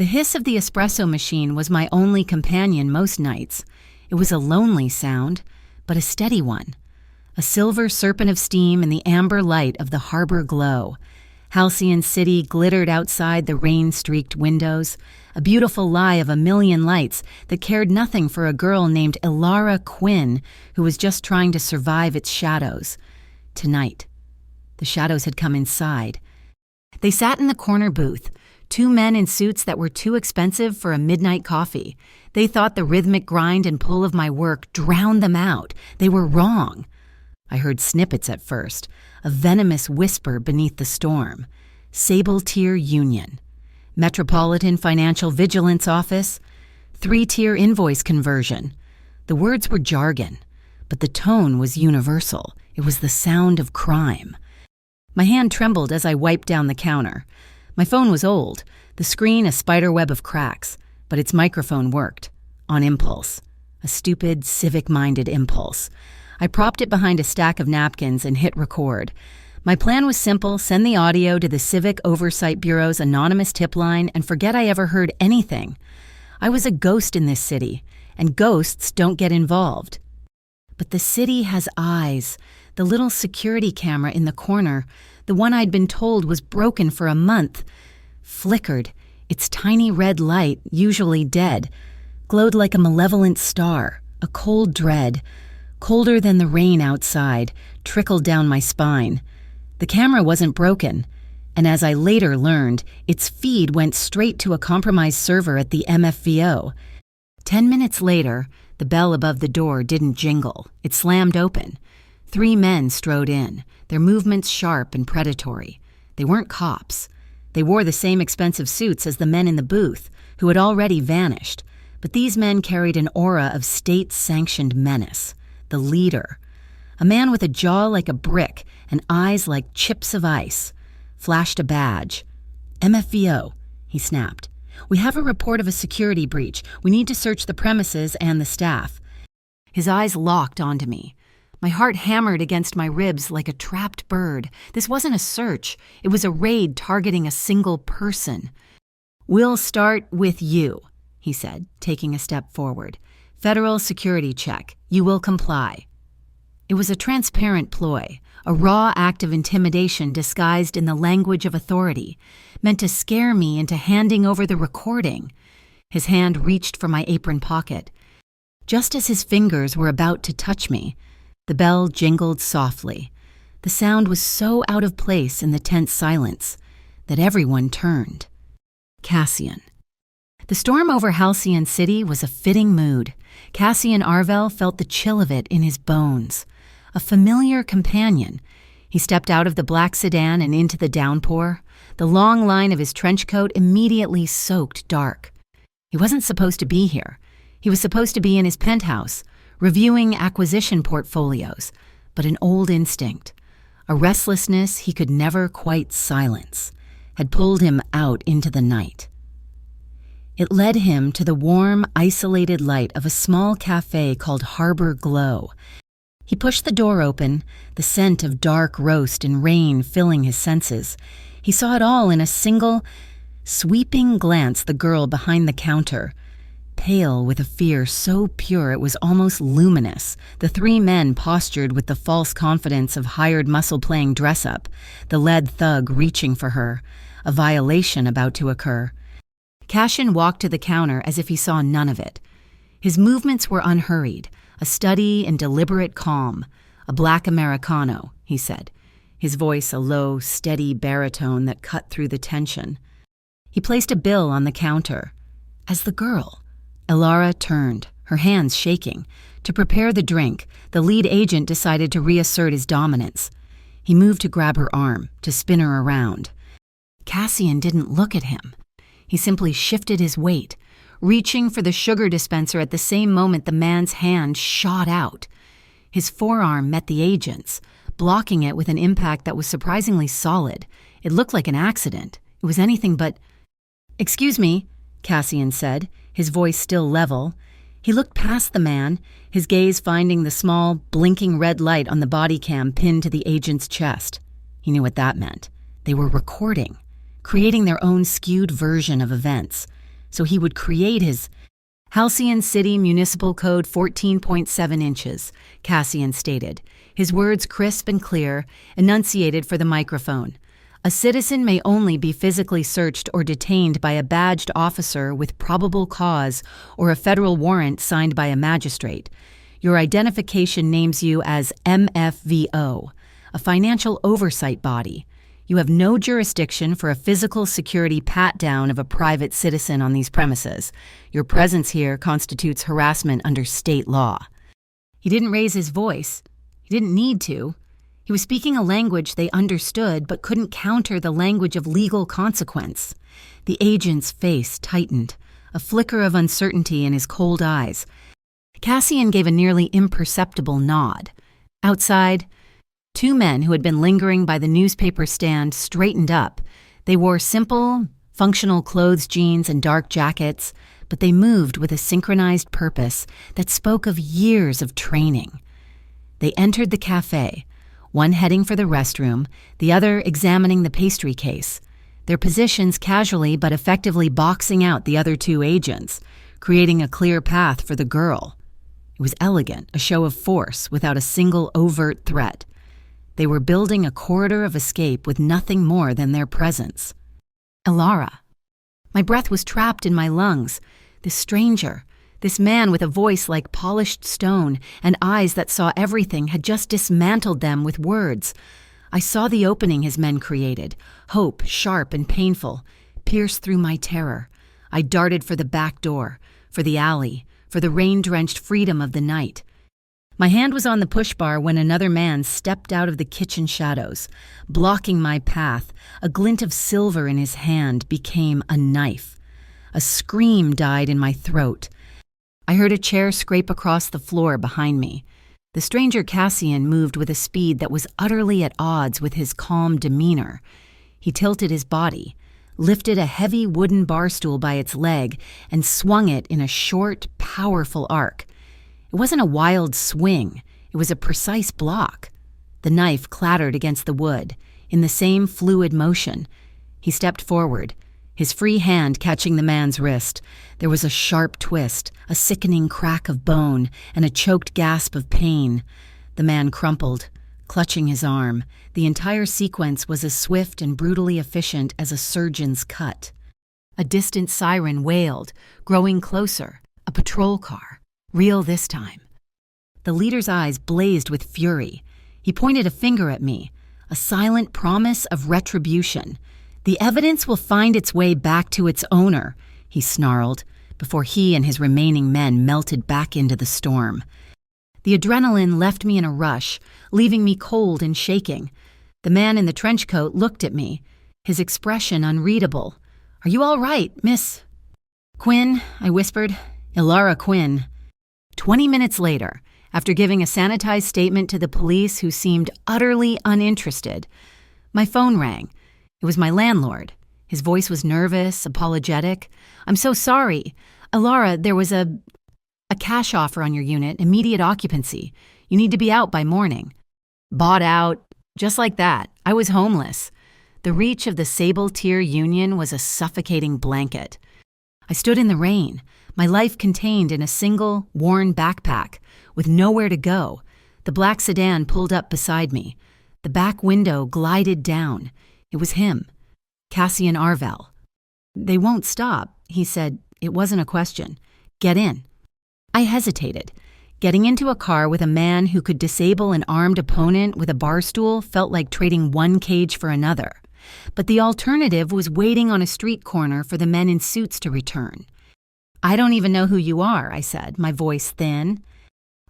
The hiss of the espresso machine was my only companion most nights. It was a lonely sound, but a steady one. A silver serpent of steam in the amber light of the harbor glow. Halcyon City glittered outside the rain-streaked windows, a beautiful lie of a million lights that cared nothing for a girl named Elara Quinn who was just trying to survive its shadows. Tonight, the shadows had come inside. They sat in the corner booth, two men in suits that were too expensive for a midnight coffee. They thought the rhythmic grind and pull of my work drowned them out. They were wrong. I heard snippets at first, a venomous whisper beneath the storm. Sable-tier union. Metropolitan Financial Vigilance Office. 3-tier invoice conversion. The words were jargon, but the tone was universal. It was the sound of crime. My hand trembled as I wiped down the counter. My phone was old, the screen a spiderweb of cracks, but its microphone worked. On impulse. A stupid, civic-minded impulse. I propped it behind a stack of napkins and hit record. My plan was simple: send the audio to the Civic Oversight Bureau's anonymous tip line and forget I ever heard anything. I was a ghost in this city, and ghosts don't get involved. But the city has eyes. The little security camera in the corner, the one I'd been told was broken for a month, flickered. Its tiny red light, usually dead, glowed like a malevolent star. A cold dread, colder than the rain outside, trickled down my spine. The camera wasn't broken, and as I later learned, its feed went straight to a compromised server at the MFVO. 10 minutes later, the bell above the door didn't jingle. It slammed open. 3 men strode in, their movements sharp and predatory. They weren't cops. They wore the same expensive suits as the men in the booth, who had already vanished, but these men carried an aura of state-sanctioned menace. The leader. A man with a jaw like a brick and eyes like chips of ice. Flashed a badge. MFVO, he snapped. We have a report of a security breach. We need to search the premises and the staff. His eyes locked onto me. My heart hammered against my ribs like a trapped bird. This wasn't a search. It was a raid targeting a single person. We'll start with you, he said, taking a step forward. Federal security check. You will comply. It was a transparent ploy, a raw act of intimidation disguised in the language of authority, meant to scare me into handing over the recording. His hand reached for my apron pocket. Just as his fingers were about to touch me, the bell jingled softly. The sound was so out of place in the tense silence that everyone turned. Cassian. The storm over Halcyon City was a fitting mood. Cassian Arvell felt the chill of it in his bones. A familiar companion. He stepped out of the black sedan and into the downpour. The long line of his trench coat immediately soaked dark. He wasn't supposed to be here. He was supposed to be in his penthouse, reviewing acquisition portfolios, but an old instinct, a restlessness he could never quite silence, had pulled him out into the night. It led him to the warm, isolated light of a small cafe called Harbor Glow. He pushed the door open, the scent of dark roast and rain filling his senses. He saw it all in a single, sweeping glance. The girl behind the counter, pale with a fear so pure it was almost luminous. The 3 men postured with the false confidence of hired muscle-playing dress-up, the lead thug reaching for her, a violation about to occur. Cassian walked to the counter as if he saw none of it. His movements were unhurried, a study in deliberate calm. A black Americano, he said, his voice a low, steady baritone that cut through the tension. He placed a bill on the counter. As the girl, Elara turned, her hands shaking. To prepare the drink, the lead agent decided to reassert his dominance. He moved to grab her arm, to spin her around. Cassian didn't look at him. He simply shifted his weight, reaching for the sugar dispenser at the same moment the man's hand shot out. His forearm met the agent's, blocking it with an impact that was surprisingly solid. It looked like an accident. It was anything but... "Excuse me," Cassian said, his voice still level. He looked past the man, his gaze finding the small, blinking red light on the body cam pinned to the agent's chest. He knew what that meant. They were recording, creating their own skewed version of events. so he would create his Halcyon City Municipal Code 14.7 inches, Cassian stated, his words crisp and clear, enunciated for the microphone. A citizen may only be physically searched or detained by a badged officer with probable cause or a federal warrant signed by a magistrate. Your identification names you as MFVO, a financial oversight body. You have no jurisdiction for a physical security pat-down of a private citizen on these premises. Your presence here constitutes harassment under state law. He didn't raise his voice. He didn't need to. He was speaking a language they understood but couldn't counter the language of legal consequence. The agent's face tightened, a flicker of uncertainty in his cold eyes. Cassian gave a nearly imperceptible nod. Outside, two men who had been lingering by the newspaper stand straightened up. They wore simple, functional clothes, jeans, and dark jackets, but they moved with a synchronized purpose that spoke of years of training. They entered the cafe, one heading for the restroom, the other examining the pastry case, their positions casually but effectively boxing out the other two agents, creating a clear path for the girl. It was elegant, a show of force without a single overt threat. They were building a corridor of escape with nothing more than their presence. Elara. My breath was trapped in my lungs. This stranger, this man with a voice like polished stone and eyes that saw everything, had just dismantled them with words. I saw the opening his men created, hope, sharp and painful, pierce through my terror. I darted for the back door, for the alley, for the rain-drenched freedom of the night. My hand was on the push bar when another man stepped out of the kitchen shadows. Blocking my path, a glint of silver in his hand became a knife. A scream died in my throat. I heard a chair scrape across the floor behind me. The stranger Cassian moved with a speed that was utterly at odds with his calm demeanor. He tilted his body, lifted a heavy wooden bar stool by its leg, and swung it in a short, powerful arc. It wasn't a wild swing. It was a precise block. The knife clattered against the wood, in the same fluid motion. He stepped forward, his free hand catching the man's wrist. There was a sharp twist, a sickening crack of bone, and a choked gasp of pain. The man crumpled, clutching his arm. The entire sequence was as swift and brutally efficient as a surgeon's cut. A distant siren wailed, growing closer, a patrol car. Real this time. The leader's eyes blazed with fury. He pointed a finger at me, a silent promise of retribution. The evidence will find its way back to its owner, he snarled, before he and his remaining men melted back into the storm. The adrenaline left me in a rush, leaving me cold and shaking. The man in the trench coat looked at me, his expression unreadable. "Are you all right, Miss Quinn?" I whispered. "Elara Quinn." 20 minutes later, after giving a sanitized statement to the police who seemed utterly uninterested, my phone rang. It was my landlord. His voice was nervous, apologetic. "I'm so sorry. Elara, there was a cash offer on your unit, immediate occupancy. You need to be out by morning." Bought out, just like that. I was homeless. The reach of the Sable Tier Union was a suffocating blanket. I stood in the rain, my life contained in a single, worn backpack, with nowhere to go. The black sedan pulled up beside me. The back window glided down. It was him, Cassian Arvel. "They won't stop," he said. It wasn't a question. "Get in." I hesitated. Getting into a car with a man who could disable an armed opponent with a bar stool felt like trading one cage for another. But the alternative was waiting on a street corner for the men in suits to return. "I don't even know who you are," I said, my voice thin.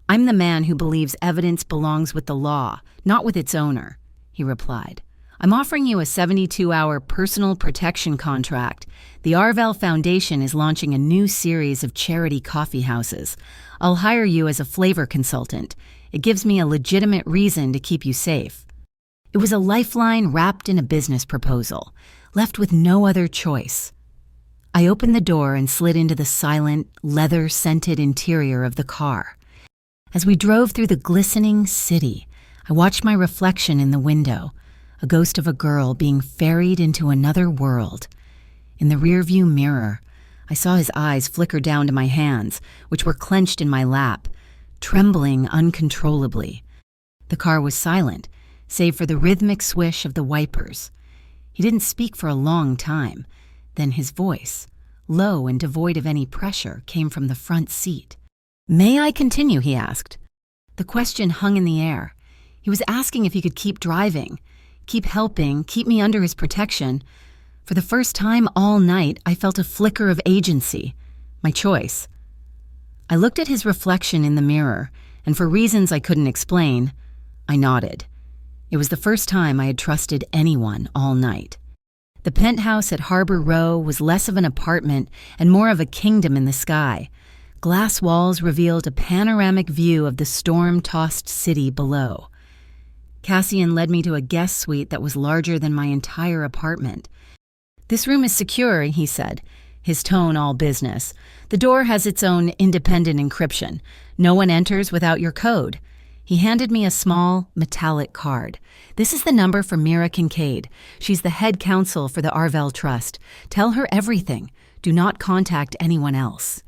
"I'm the man who believes evidence belongs with the law, not with its owner," he replied. "I'm offering you a 72-hour personal protection contract. The Arvel Foundation is launching a new series of charity coffee houses. I'll hire you as a flavor consultant. It gives me a legitimate reason to keep you safe." It was a lifeline wrapped in a business proposal, left with no other choice. I opened the door and slid into the silent, leather-scented interior of the car. As we drove through the glistening city, I watched my reflection in the window, a ghost of a girl being ferried into another world. In the rearview mirror, I saw his eyes flicker down to my hands, which were clenched in my lap, trembling uncontrollably. The car was silent, save for the rhythmic swish of the wipers. He didn't speak for a long time. Then his voice, low and devoid of any pressure, came from the front seat. "May I continue?" he asked. The question hung in the air. He was asking if he could keep driving, keep helping, keep me under his protection. For the first time all night, I felt a flicker of agency, my choice. I looked at his reflection in the mirror, and for reasons I couldn't explain, I nodded. It was the first time I had trusted anyone all night. The penthouse at Harbor Row was less of an apartment and more of a kingdom in the sky. Glass walls revealed a panoramic view of the storm-tossed city below. Cassian led me to a guest suite that was larger than my entire apartment. "This room is secure," he said, his tone all business. "The door has its own independent encryption. No one enters without your code." He handed me a small, metallic card. "This is the number for Mira Kincaid. She's the head counsel for the Arvell Trust. Tell her everything. Do not contact anyone else."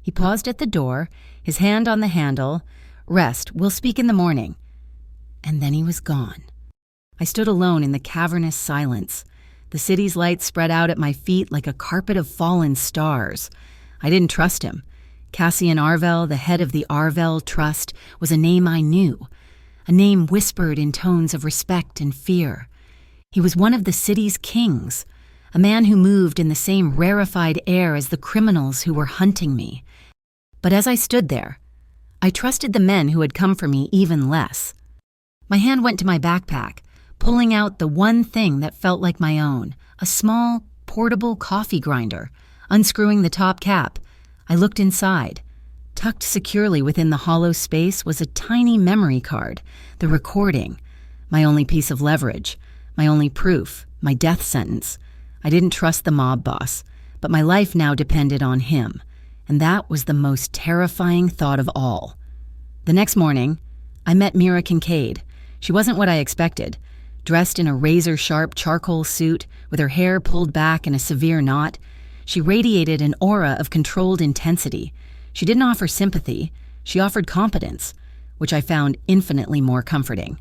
He paused at the door, his hand on the handle. "Rest. We'll speak in the morning." And then he was gone. I stood alone in the cavernous silence. The city's lights spread out at my feet like a carpet of fallen stars. I didn't trust him. Cassian Arvell, the head of the Arvell Trust, was a name I knew, a name whispered in tones of respect and fear. He was one of the city's kings, a man who moved in the same rarefied air as the criminals who were hunting me. But as I stood there, I trusted the men who had come for me even less. My hand went to my backpack, pulling out the one thing that felt like my own, a small, portable coffee grinder. Unscrewing the top cap, I looked inside. Tucked securely within the hollow space was a tiny memory card, the recording, my only piece of leverage, my only proof, my death sentence. I didn't trust the mob boss, but my life now depended on him, and that was the most terrifying thought of all. The next morning, I met Mira Kincaid. She wasn't what I expected. Dressed in a razor-sharp charcoal suit, with her hair pulled back in a severe knot, she radiated an aura of controlled intensity. She didn't offer sympathy, she offered competence, which I found infinitely more comforting.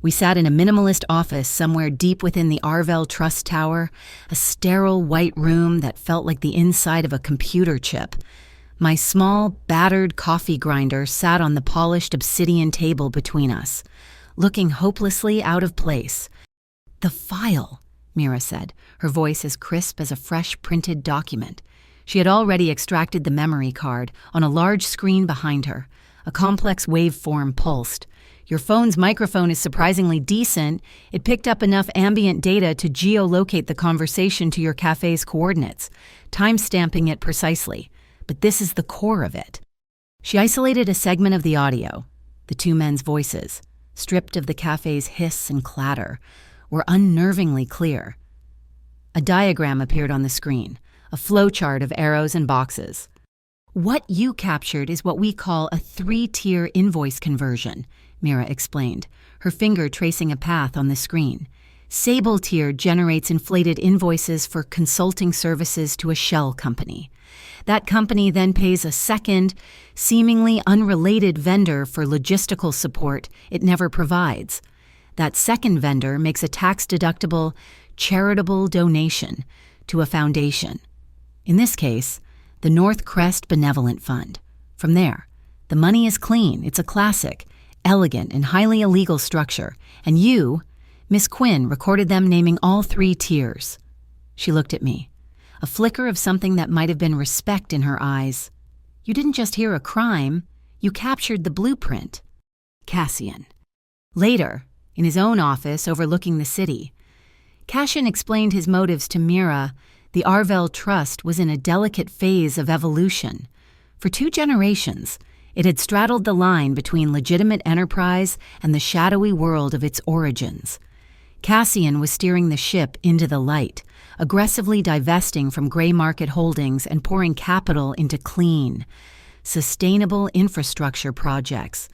We sat in a minimalist office somewhere deep within the Arvell Trust Tower, a sterile white room that felt like the inside of a computer chip. My small, battered coffee grinder sat on the polished obsidian table between us, looking hopelessly out of place. "The file," Mira said, her voice as crisp as a fresh printed document. She had already extracted the memory card on a large screen behind her. A complex waveform pulsed. "Your phone's microphone is surprisingly decent. It picked up enough ambient data to geolocate the conversation to your cafe's coordinates, time-stamping it precisely. But this is the core of it." She isolated a segment of the audio. The two men's voices, stripped of the cafe's hiss and clatter, were unnervingly clear. A diagram appeared on the screen, a flowchart of arrows and boxes. "What you captured is what we call a 3-tier invoice conversion," Mira explained, her finger tracing a path on the screen. "Sable tier generates inflated invoices for consulting services to a shell company. That company then pays a second, seemingly unrelated vendor for logistical support it never provides. That second vendor makes a tax-deductible, charitable donation to a foundation. In this case, the North Crest Benevolent Fund. From there, the money is clean. It's a classic, elegant, and highly illegal structure. And you, Miss Quinn, recorded them naming all 3 tiers." She looked at me, a flicker of something that might have been respect in her eyes. "You didn't just hear a crime, you captured the blueprint." Cassian. Later, in his own office overlooking the city, Cassian explained his motives to Mira. The Arvell Trust was in a delicate phase of evolution. For 2 generations, it had straddled the line between legitimate enterprise and the shadowy world of its origins. Cassian was steering the ship into the light, aggressively divesting from gray market holdings and pouring capital into clean, sustainable infrastructure projects.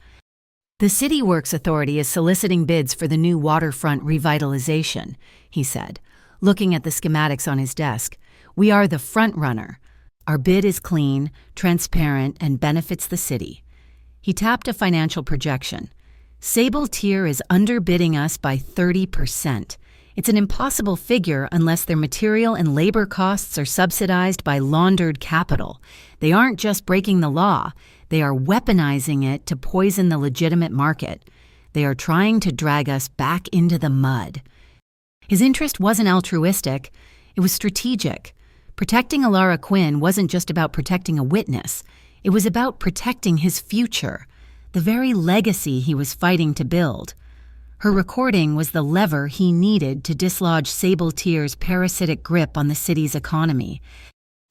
"The City Works Authority is soliciting bids for the new waterfront revitalization," he said, looking at the schematics on his desk. "We are the front runner. Our bid is clean, transparent, and benefits the city. He tapped a financial projection. Sable Tier is underbidding us by 30%. It's an impossible figure unless their material and labor costs are subsidized by laundered capital. They aren't just breaking the law, they are weaponizing it to poison the legitimate market. They are trying to drag us back into the mud. His interest wasn't altruistic, it was strategic. Protecting Alara Quinn wasn't just about protecting a witness, it was about protecting his future, the very legacy he was fighting to build. Her recording was the lever he needed to dislodge Sable Tier's parasitic grip on the city's economy.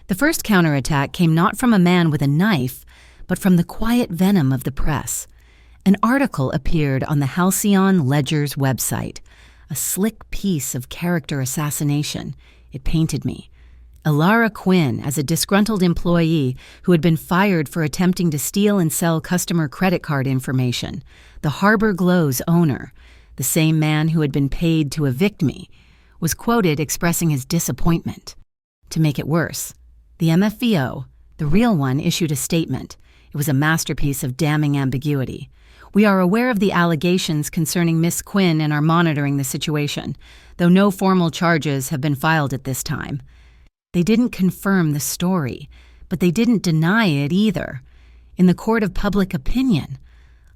The first counterattack came not from a man with a knife, but from the quiet venom of the press. An article appeared on the Halcyon Ledger's website, a slick piece of character assassination. It painted me. Alara Quinn as a disgruntled employee who had been fired for attempting to steal and sell customer credit card information, the Harbor Glow's owner, the same man who had been paid to evict me, was quoted expressing his disappointment. To make it worse, the MFVO, the real one, issued a statement. It was a masterpiece of damning ambiguity. We are aware of the allegations concerning Miss Quinn and are monitoring the situation, though no formal charges have been filed at this time. They didn't confirm the story, but they didn't deny it either. In the court of public opinion,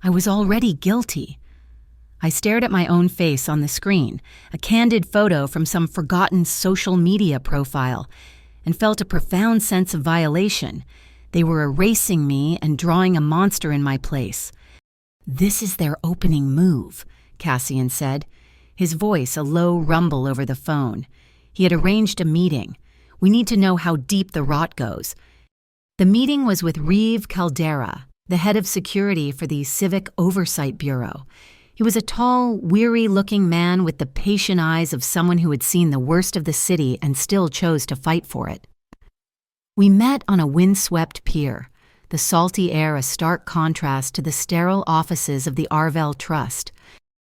I was already guilty. I stared at my own face on the screen, a candid photo from some forgotten social media profile, and felt a profound sense of violation. They were erasing me and drawing a monster in my place. "This is their opening move," Cassian said, his voice a low rumble over the phone. He had arranged a meeting. We need to know how deep the rot goes. The meeting was with Reeve Caldera, the head of security for the Civic Oversight Bureau. He was a tall, weary-looking man with the patient eyes of someone who had seen the worst of the city and still chose to fight for it. We met on a windswept pier, the salty air a stark contrast to the sterile offices of the Arvell Trust.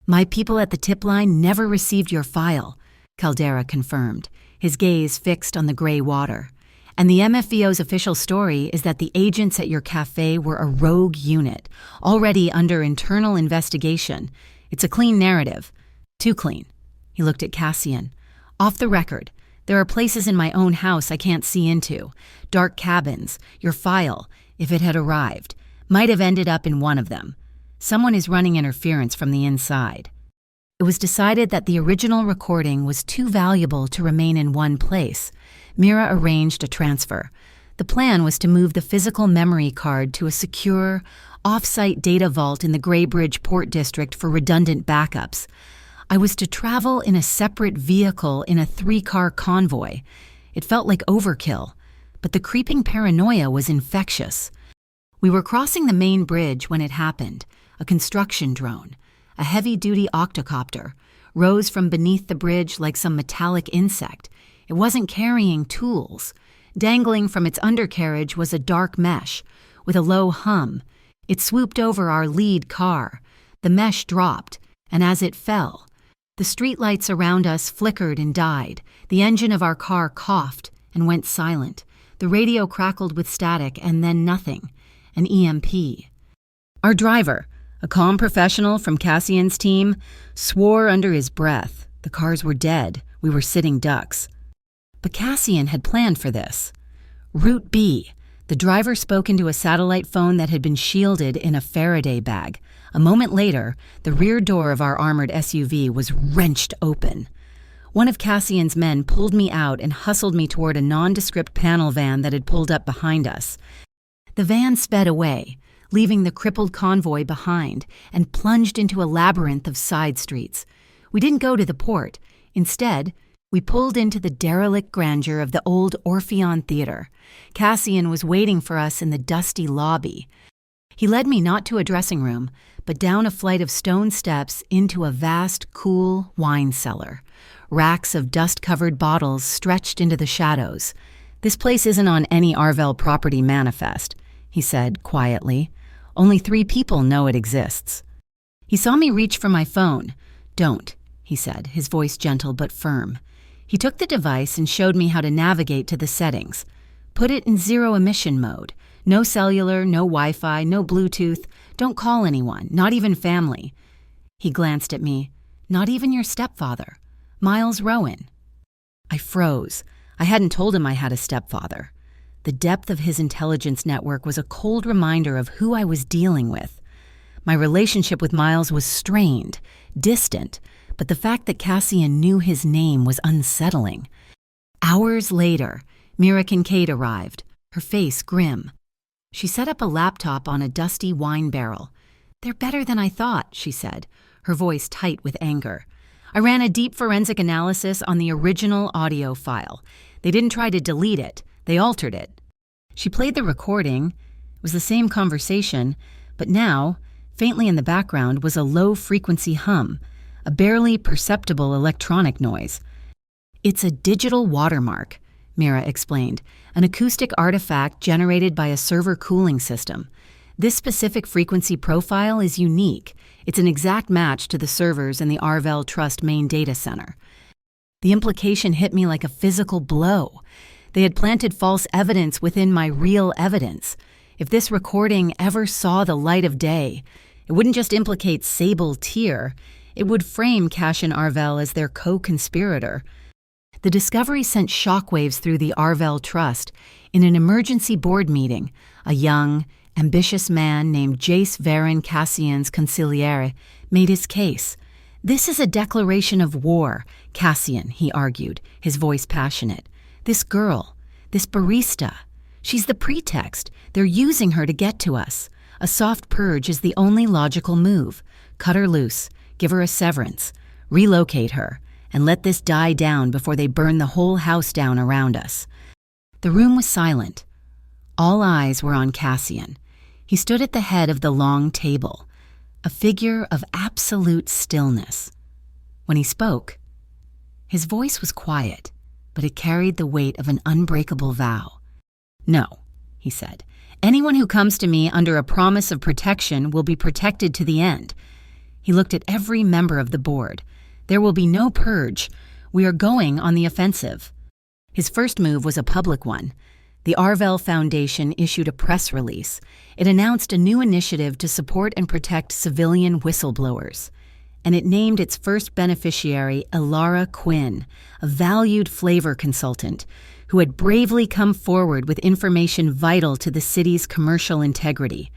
"My people at the tip line never received your file," Caldera confirmed, his gaze fixed on the gray water. "And the MFVO's official story is that the agents at your cafe were a rogue unit, already under internal investigation. It's a clean narrative. Too clean." He looked at Cassian. "Off the record, there are places in my own house I can't see into. Dark cabins. Your file, if it had arrived, might have ended up in one of them. Someone is running interference from the inside." It was decided that the original recording was too valuable to remain in one place. Mira arranged a transfer. The plan was to move the physical memory card to a secure, off-site data vault in the Gray Bridge Port District for redundant backups. I was to travel in a separate vehicle in a 3-car convoy. It felt like overkill, but the creeping paranoia was infectious. We were crossing the main bridge when it happened. A construction drone, a heavy-duty octocopter, rose from beneath the bridge like some metallic insect. It wasn't carrying tools. Dangling from its undercarriage was a dark mesh, with a low hum. It swooped over our lead car. The mesh dropped, and as it fell, the streetlights around us flickered and died. The engine of our car coughed and went silent. The radio crackled with static, and then nothing. An EMP. Our driver, a calm professional from Cassian's team, swore under his breath. The cars were dead. We were sitting ducks. But Cassian had planned for this. Route B. The driver spoke into a satellite phone that had been shielded in a Faraday bag. A moment later, the rear door of our armored SUV was wrenched open. One of Cassian's men pulled me out and hustled me toward a nondescript panel van that had pulled up behind us. The van sped away, leaving the crippled convoy behind, and plunged into a labyrinth of side streets. We didn't go to the port. Instead, we pulled into the derelict grandeur of the old Orpheon Theater. Cassian was waiting for us in the dusty lobby. He led me not to a dressing room, but down a flight of stone steps into a vast, cool wine cellar. Racks of dust-covered bottles stretched into the shadows. "This place isn't on any Arvell property manifest," he said quietly. "Only 3 people know it exists." He saw me reach for my phone. "Don't," he said, his voice gentle but firm. He took the device and showed me how to navigate to the settings. Put it in zero-emission mode. No cellular, no Wi-Fi, no Bluetooth. Don't call anyone, not even family." He glanced at me. "Not even your stepfather, Miles Rowan." I froze. I hadn't told him I had a stepfather. The depth of his intelligence network was a cold reminder of who I was dealing with. My relationship with Miles was strained, distant, but the fact that Cassian knew his name was unsettling. Hours later, Mira Kincaid arrived, her face grim. She set up a laptop on a dusty wine barrel. "They're better than I thought," she said, her voice tight with anger. "I ran a deep forensic analysis on the original audio file. They didn't try to delete it, they altered it." She played the recording. It was the same conversation, but now, faintly in the background, was a low-frequency hum, a barely perceptible electronic noise. "It's a digital watermark," Mira explained, "an acoustic artifact generated by a server cooling system. This specific frequency profile is unique. It's an exact match to the servers in the Arvell Trust main data center." The implication hit me like a physical blow. They had planted false evidence within my real evidence. If this recording ever saw the light of day, it wouldn't just implicate Sable Tier, it would frame Cassian Arvell as their co-conspirator. The discovery sent shockwaves through the Arvell Trust. In an emergency board meeting, a young, ambitious man named Jace Varen Cassian's consigliere made his case. "This is a declaration of war, Cassian," he argued, his voice passionate. "This girl, this barista, she's the pretext. They're using her to get to us. A soft purge is the only logical move. Cut her loose, give her a severance, relocate her, and let this die down before they burn the whole house down around us." The room was silent. All eyes were on Cassian. He stood at the head of the long table, a figure of absolute stillness. When he spoke, his voice was quiet, but it carried the weight of an unbreakable vow. "No," he said, "anyone who comes to me under a promise of protection will be protected to the end." He looked at every member of the board. "There will be no purge. We are going on the offensive." His first move was a public one. The Arvell Foundation issued a press release. It announced a new initiative to support and protect civilian whistleblowers. And it named its first beneficiary Elara Quinn, a valued flavor consultant who had bravely come forward with information vital to the city's commercial integrity.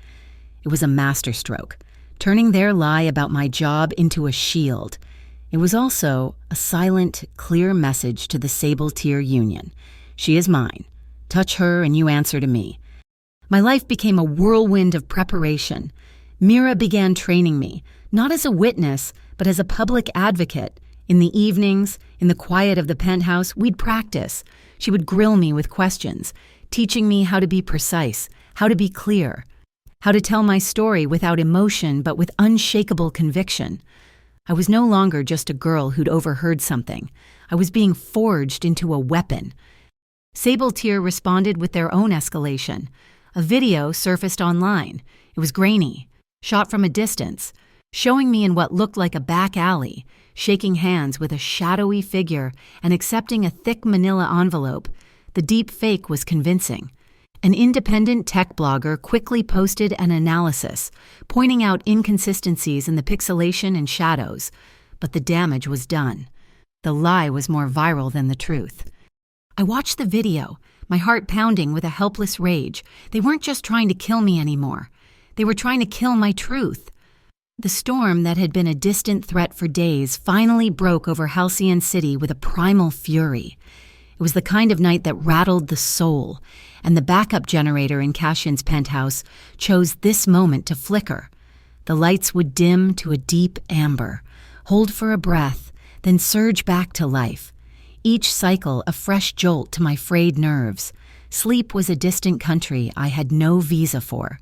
It was a masterstroke, turning their lie about my job into a shield. It was also a silent, clear message to the Sable Tier Union. "She is mine. Touch her and you answer to me." My life became a whirlwind of preparation. Mira began training me, not as a witness, but as a public advocate. In the evenings, in the quiet of the penthouse, we'd practice. She would grill me with questions, teaching me how to be precise, how to be clear, how to tell my story without emotion but with unshakable conviction. I was no longer just a girl who'd overheard something. I was being forged into a weapon. Sable Tier responded with their own escalation. A video surfaced online. It was grainy, shot from a distance, showing me in what looked like a back alley, shaking hands with a shadowy figure and accepting a thick manila envelope. The deep fake was convincing. An independent tech blogger quickly posted an analysis, pointing out inconsistencies in the pixelation and shadows, but the damage was done. The lie was more viral than the truth. I watched the video, my heart pounding with a helpless rage. They weren't just trying to kill me anymore. They were trying to kill my truth. The storm that had been a distant threat for days finally broke over Halcyon City with a primal fury. It was the kind of night that rattled the soul, and the backup generator in Cassian's penthouse chose this moment to flicker. The lights would dim to a deep amber, hold for a breath, then surge back to life. Each cycle a fresh jolt to my frayed nerves. Sleep was a distant country I had no visa for.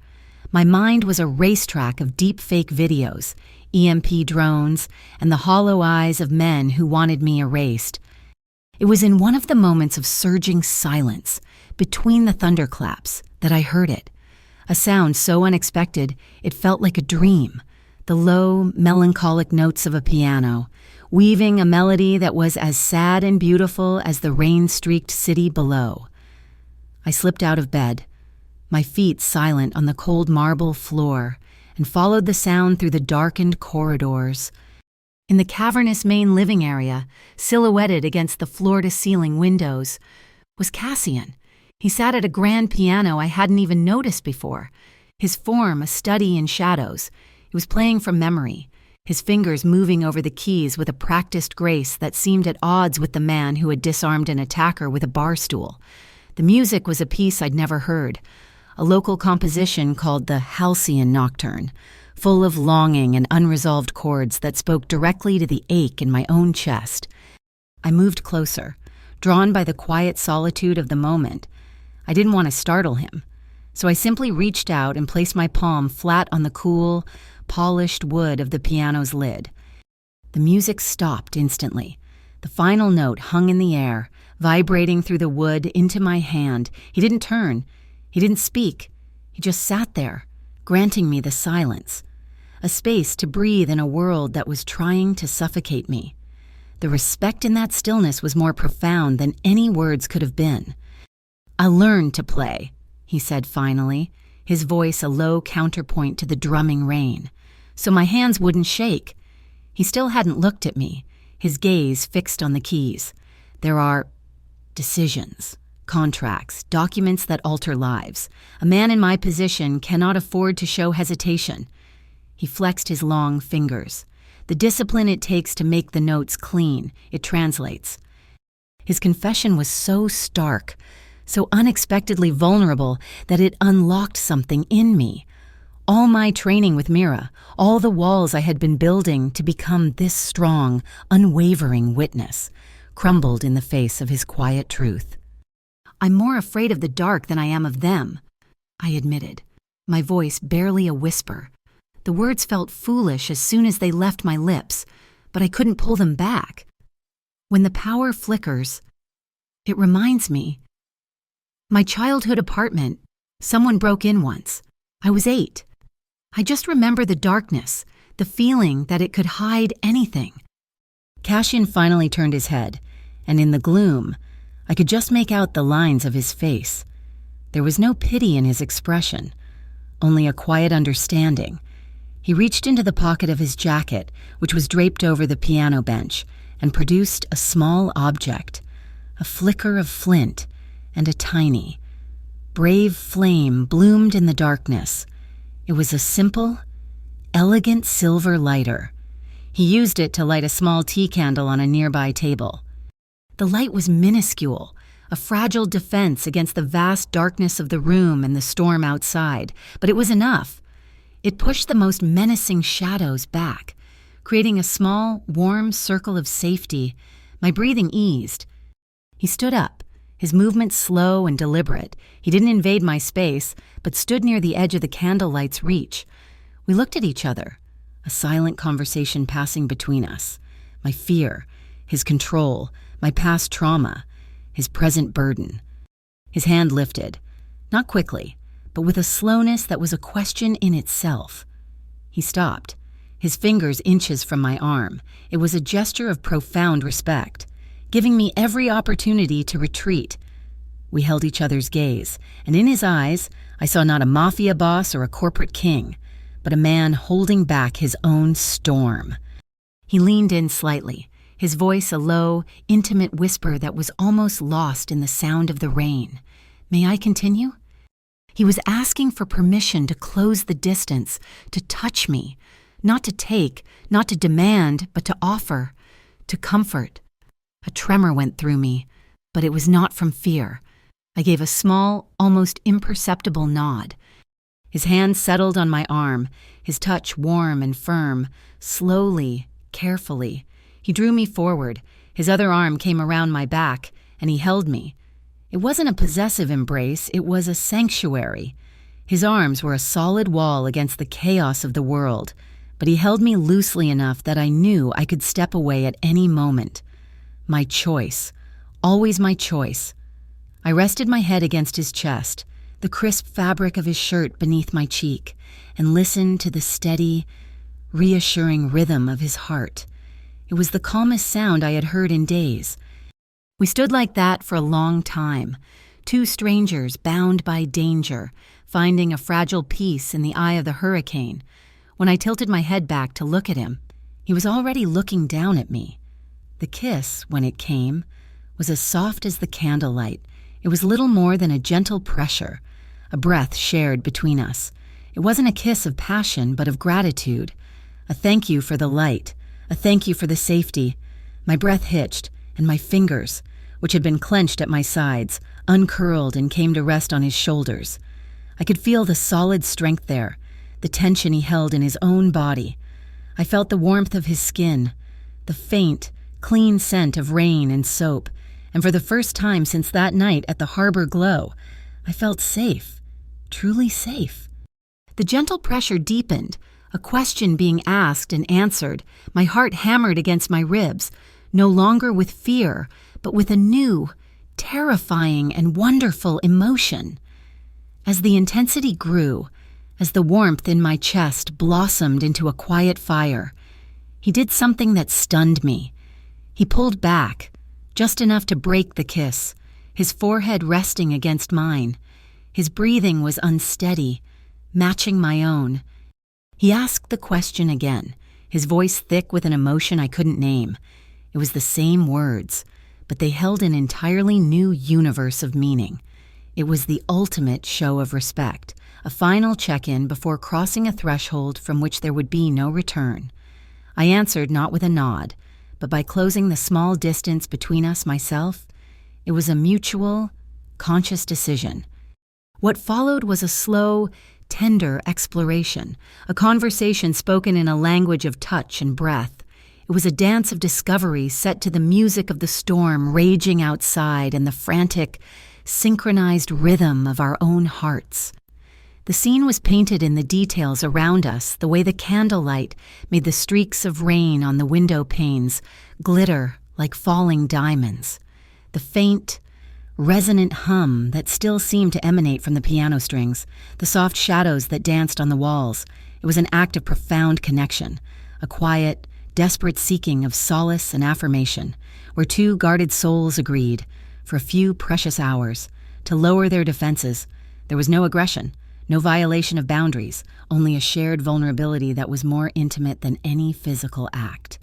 My mind was a racetrack of deep-fake videos, EMP drones, and the hollow eyes of men who wanted me erased. It was in one of the moments of surging silence, between the thunderclaps, that I heard it. A sound so unexpected it felt like a dream. The low, melancholic notes of a piano, weaving a melody that was as sad and beautiful as the rain-streaked city below. I slipped out of bed, my feet silent on the cold marble floor, and followed the sound through the darkened corridors. In the cavernous main living area, silhouetted against the floor-to-ceiling windows, was Cassian. He sat at a grand piano I hadn't even noticed before, his form a study in shadows. He was playing from memory, his fingers moving over the keys with a practiced grace that seemed at odds with the man who had disarmed an attacker with a bar stool. The music was a piece I'd never heard, a local composition called the Halcyon Nocturne, full of longing and unresolved chords that spoke directly to the ache in my own chest. I moved closer, drawn by the quiet solitude of the moment. I didn't want to startle him, so I simply reached out and placed my palm flat on the cool, polished wood of the piano's lid. The music stopped instantly. The final note hung in the air, vibrating through the wood into my hand. He didn't turn. He didn't speak. He just sat there, granting me the silence, a space to breathe in a world that was trying to suffocate me. The respect in that stillness was more profound than any words could have been. "I learned to play," he said finally, his voice a low counterpoint to the drumming rain, so my hands wouldn't shake. He still hadn't looked at me, his gaze fixed on the keys. "There are decisions, contracts, documents that alter lives. A man in my position cannot afford to show hesitation." He flexed his long fingers. "The discipline it takes to make the notes clean, it translates." His confession was so stark, so unexpectedly vulnerable, that it unlocked something in me. All my training with Mira, all the walls I had been building to become this strong, unwavering witness, crumbled in the face of his quiet truth. "I'm more afraid of the dark than I am of them," I admitted, my voice barely a whisper. The words felt foolish as soon as they left my lips, but I couldn't pull them back. When the power flickers, it reminds me. My childhood apartment, someone broke in once. I was 8. I just remember the darkness, the feeling that it could hide anything. Cassian finally turned his head, and in the gloom, I could just make out the lines of his face. There was no pity in his expression, only a quiet understanding. He reached into the pocket of his jacket, which was draped over the piano bench, and produced a small object, a flicker of flint, and a tiny, brave flame bloomed in the darkness. It was a simple, elegant silver lighter. He used it to light a small tea candle on a nearby table. The light was minuscule, a fragile defense against the vast darkness of the room and the storm outside, but it was enough. It pushed the most menacing shadows back, creating a small, warm circle of safety. My breathing eased. He stood up, his movements slow and deliberate. He didn't invade my space, but stood near the edge of the candlelight's reach. We looked at each other, a silent conversation passing between us. My fear, his control, my past trauma, his present burden. His hand lifted, not quickly, but with a slowness that was a question in itself. He stopped, his fingers inches from my arm. It was a gesture of profound respect, giving me every opportunity to retreat. We held each other's gaze, and in his eyes, I saw not a mafia boss or a corporate king, but a man holding back his own storm. He leaned in slightly, his voice a low, intimate whisper that was almost lost in the sound of the rain. "May I continue?" He was asking for permission to close the distance, to touch me, not to take, not to demand, but to offer, to comfort. A tremor went through me, but it was not from fear. I gave a small, almost imperceptible nod. His hand settled on my arm, his touch warm and firm, slowly, carefully. He drew me forward, his other arm came around my back, and he held me. It wasn't a possessive embrace, it was a sanctuary. His arms were a solid wall against the chaos of the world, but he held me loosely enough that I knew I could step away at any moment. My choice, always my choice. I rested my head against his chest, the crisp fabric of his shirt beneath my cheek, and listened to the steady, reassuring rhythm of his heart. It was the calmest sound I had heard in days. We stood like that for a long time, Two strangers bound by danger, finding a fragile peace in the eye of the hurricane. When I tilted my head back to look at him, he was already looking down at me. The kiss, when it came, was as soft as the candlelight. It was little more than a gentle pressure, a breath shared between us. It wasn't a kiss of passion, but of gratitude. A thank you for the light, a thank you for the safety. My breath hitched, and my fingers, which had been clenched at my sides, uncurled and came to rest on his shoulders. I could feel the solid strength there, the tension he held in his own body. I felt the warmth of his skin, the faint, clean scent of rain and soap, and for the first time since that night at the harbor glow, I felt safe, truly safe. The gentle pressure deepened, a question being asked and answered, my heart hammered against my ribs, no longer with fear, but with a new, terrifying and wonderful emotion. As the intensity grew, as the warmth in my chest blossomed into a quiet fire, he did something that stunned me. He pulled back, just enough to break the kiss, his forehead resting against mine. His breathing was unsteady, matching my own. He asked the question again, his voice thick with an emotion I couldn't name. It was the same words, but they held an entirely new universe of meaning. It was the ultimate show of respect, a final check-in before crossing a threshold from which there would be no return. I answered not with a nod, but by closing the small distance between us myself. It was a mutual, conscious decision. What followed was a slow, tender exploration, a conversation spoken in a language of touch and breath. It was a dance of discovery set to the music of the storm raging outside and the frantic, synchronized rhythm of our own hearts. The scene was painted in the details around us, the way the candlelight made the streaks of rain on the window panes glitter like falling diamonds. The faint, resonant hum that still seemed to emanate from the piano strings, the soft shadows that danced on the walls. It was an act of profound connection, a quiet, desperate seeking of solace and affirmation, where two guarded souls agreed, for a few precious hours, to lower their defenses. There was no aggression, no violation of boundaries, only a shared vulnerability that was more intimate than any physical act.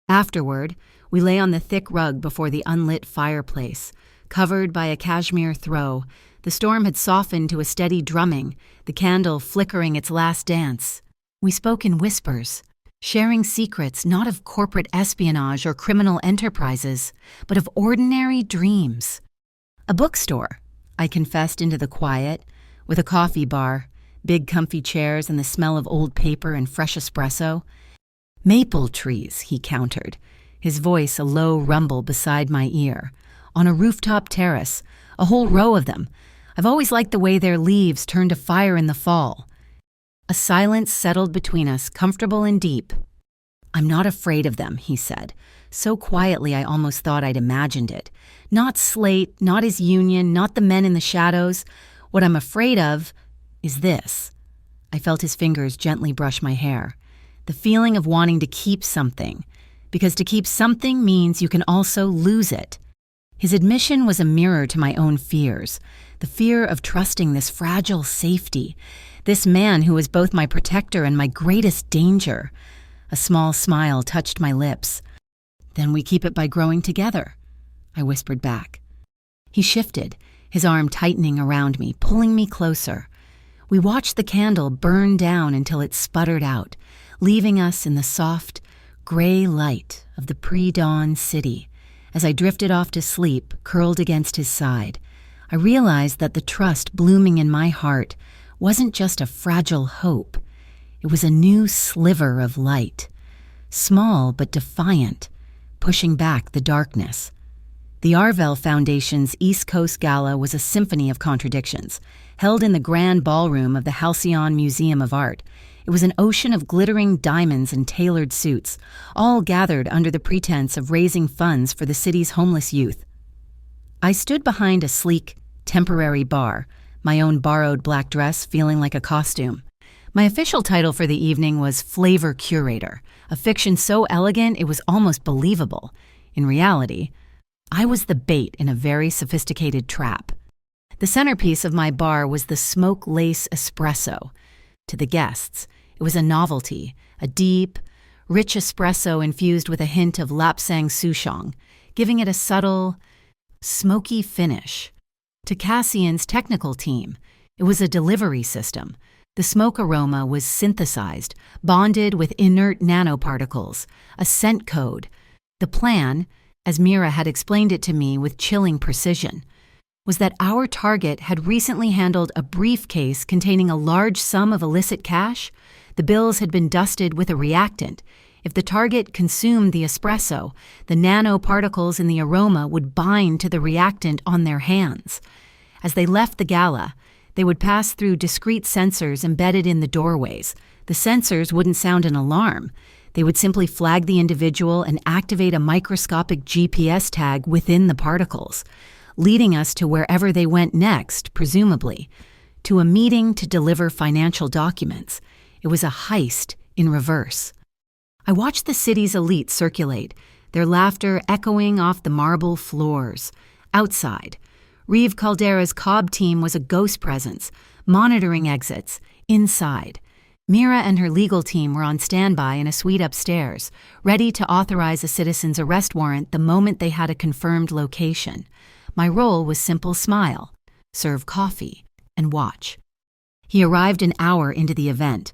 Afterward, we lay on the thick rug before the unlit fireplace, covered by a cashmere throw. The storm had softened to a steady drumming, the candle flickering its last dance. We spoke in whispers, sharing secrets not of corporate espionage or criminal enterprises, but of ordinary dreams. A bookstore, I confessed into the quiet, with a coffee bar, big comfy chairs and the smell of old paper and fresh espresso. Maple trees, he countered, his voice a low rumble beside my ear. On a rooftop terrace, a whole row of them. I've always liked the way their leaves turn to fire in the fall. A silence settled between us, comfortable and deep. I'm not afraid of them, he said, so quietly I almost thought I'd imagined it. Not Slate, not his union, not the men in the shadows. What I'm afraid of is this. I felt his fingers gently brush my hair. The feeling of wanting to keep something, because to keep something means you can also lose it. His admission was a mirror to my own fears, the fear of trusting this fragile safety, this man who was both my protector and my greatest danger. A small smile touched my lips. Then we keep it by growing together, I whispered back. He shifted, his arm tightening around me, pulling me closer. We watched the candle burn down until it sputtered out, leaving us in the soft, gray light of the pre-dawn city. As I drifted off to sleep, curled against his side, I realized that the trust blooming in my heart wasn't just a fragile hope. It was a new sliver of light, small but defiant, pushing back the darkness. The Arvell Foundation's East Coast Gala was a symphony of contradictions, held in the grand ballroom of the Halcyon Museum of Art. It was an ocean of glittering diamonds and tailored suits, all gathered under the pretense of raising funds for the city's homeless youth. I stood behind a sleek, temporary bar, my own borrowed black dress feeling like a costume. My official title for the evening was Flavor Curator, a fiction so elegant it was almost believable. In reality, I was the bait in a very sophisticated trap. The centerpiece of my bar was the smoke lace espresso. To the guests, it was a novelty, a deep, rich espresso infused with a hint of lapsang souchong, giving it a subtle, smoky finish. To Cassian's technical team, it was a delivery system. The smoke aroma was synthesized, bonded with inert nanoparticles, a scent code. The plan, as Mira had explained it to me with chilling precision, was that our target had recently handled a briefcase containing a large sum of illicit cash. The bills had been dusted with a reactant. If the target consumed the espresso, the nanoparticles in the aroma would bind to the reactant on their hands. As they left the gala, they would pass through discrete sensors embedded in the doorways. The sensors wouldn't sound an alarm. They would simply flag the individual and activate a microscopic GPS tag within the particles, leading us to wherever they went next, presumably, to a meeting to deliver financial documents. It was a heist in reverse. I watched the city's elite circulate, their laughter echoing off the marble floors. Outside, Reeve Caldera's Cobb team was a ghost presence, monitoring exits. Inside, Mira and her legal team were on standby in a suite upstairs, ready to authorize a citizen's arrest warrant the moment they had a confirmed location. My role was simple: smile, serve coffee, and watch. He arrived an hour into the event.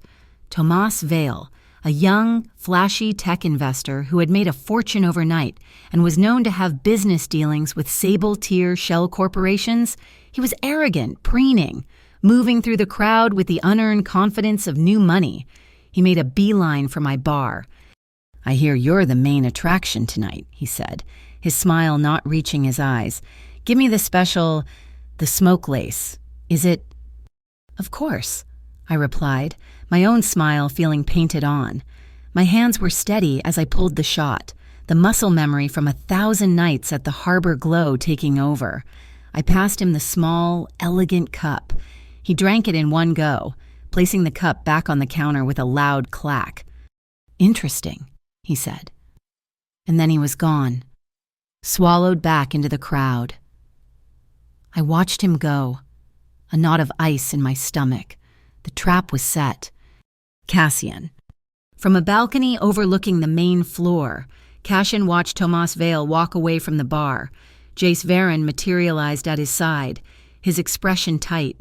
Tomas Vale, a young, flashy tech investor who had made a fortune overnight and was known to have business dealings with Sable-tier shell corporations. He was arrogant, preening, moving through the crowd with the unearned confidence of new money. He made a beeline for my bar. "I hear you're the main attraction tonight," he said, his smile not reaching his eyes. "Give me the smoke lace. Is it—" "Of course," I replied, my own smile feeling painted on. My hands were steady as I pulled the shot, the muscle memory from 1,000 nights at the Harbor Glow taking over. I passed him the small, elegant cup. He drank it in one go, placing the cup back on the counter with a loud clack. "Interesting," he said. And then he was gone, swallowed back into the crowd. I watched him go, a knot of ice in my stomach. The trap was set. Cassian. From a balcony overlooking the main floor, Cassian watched Tomas Vale walk away from the bar. Jace Varon materialized at his side, his expression tight.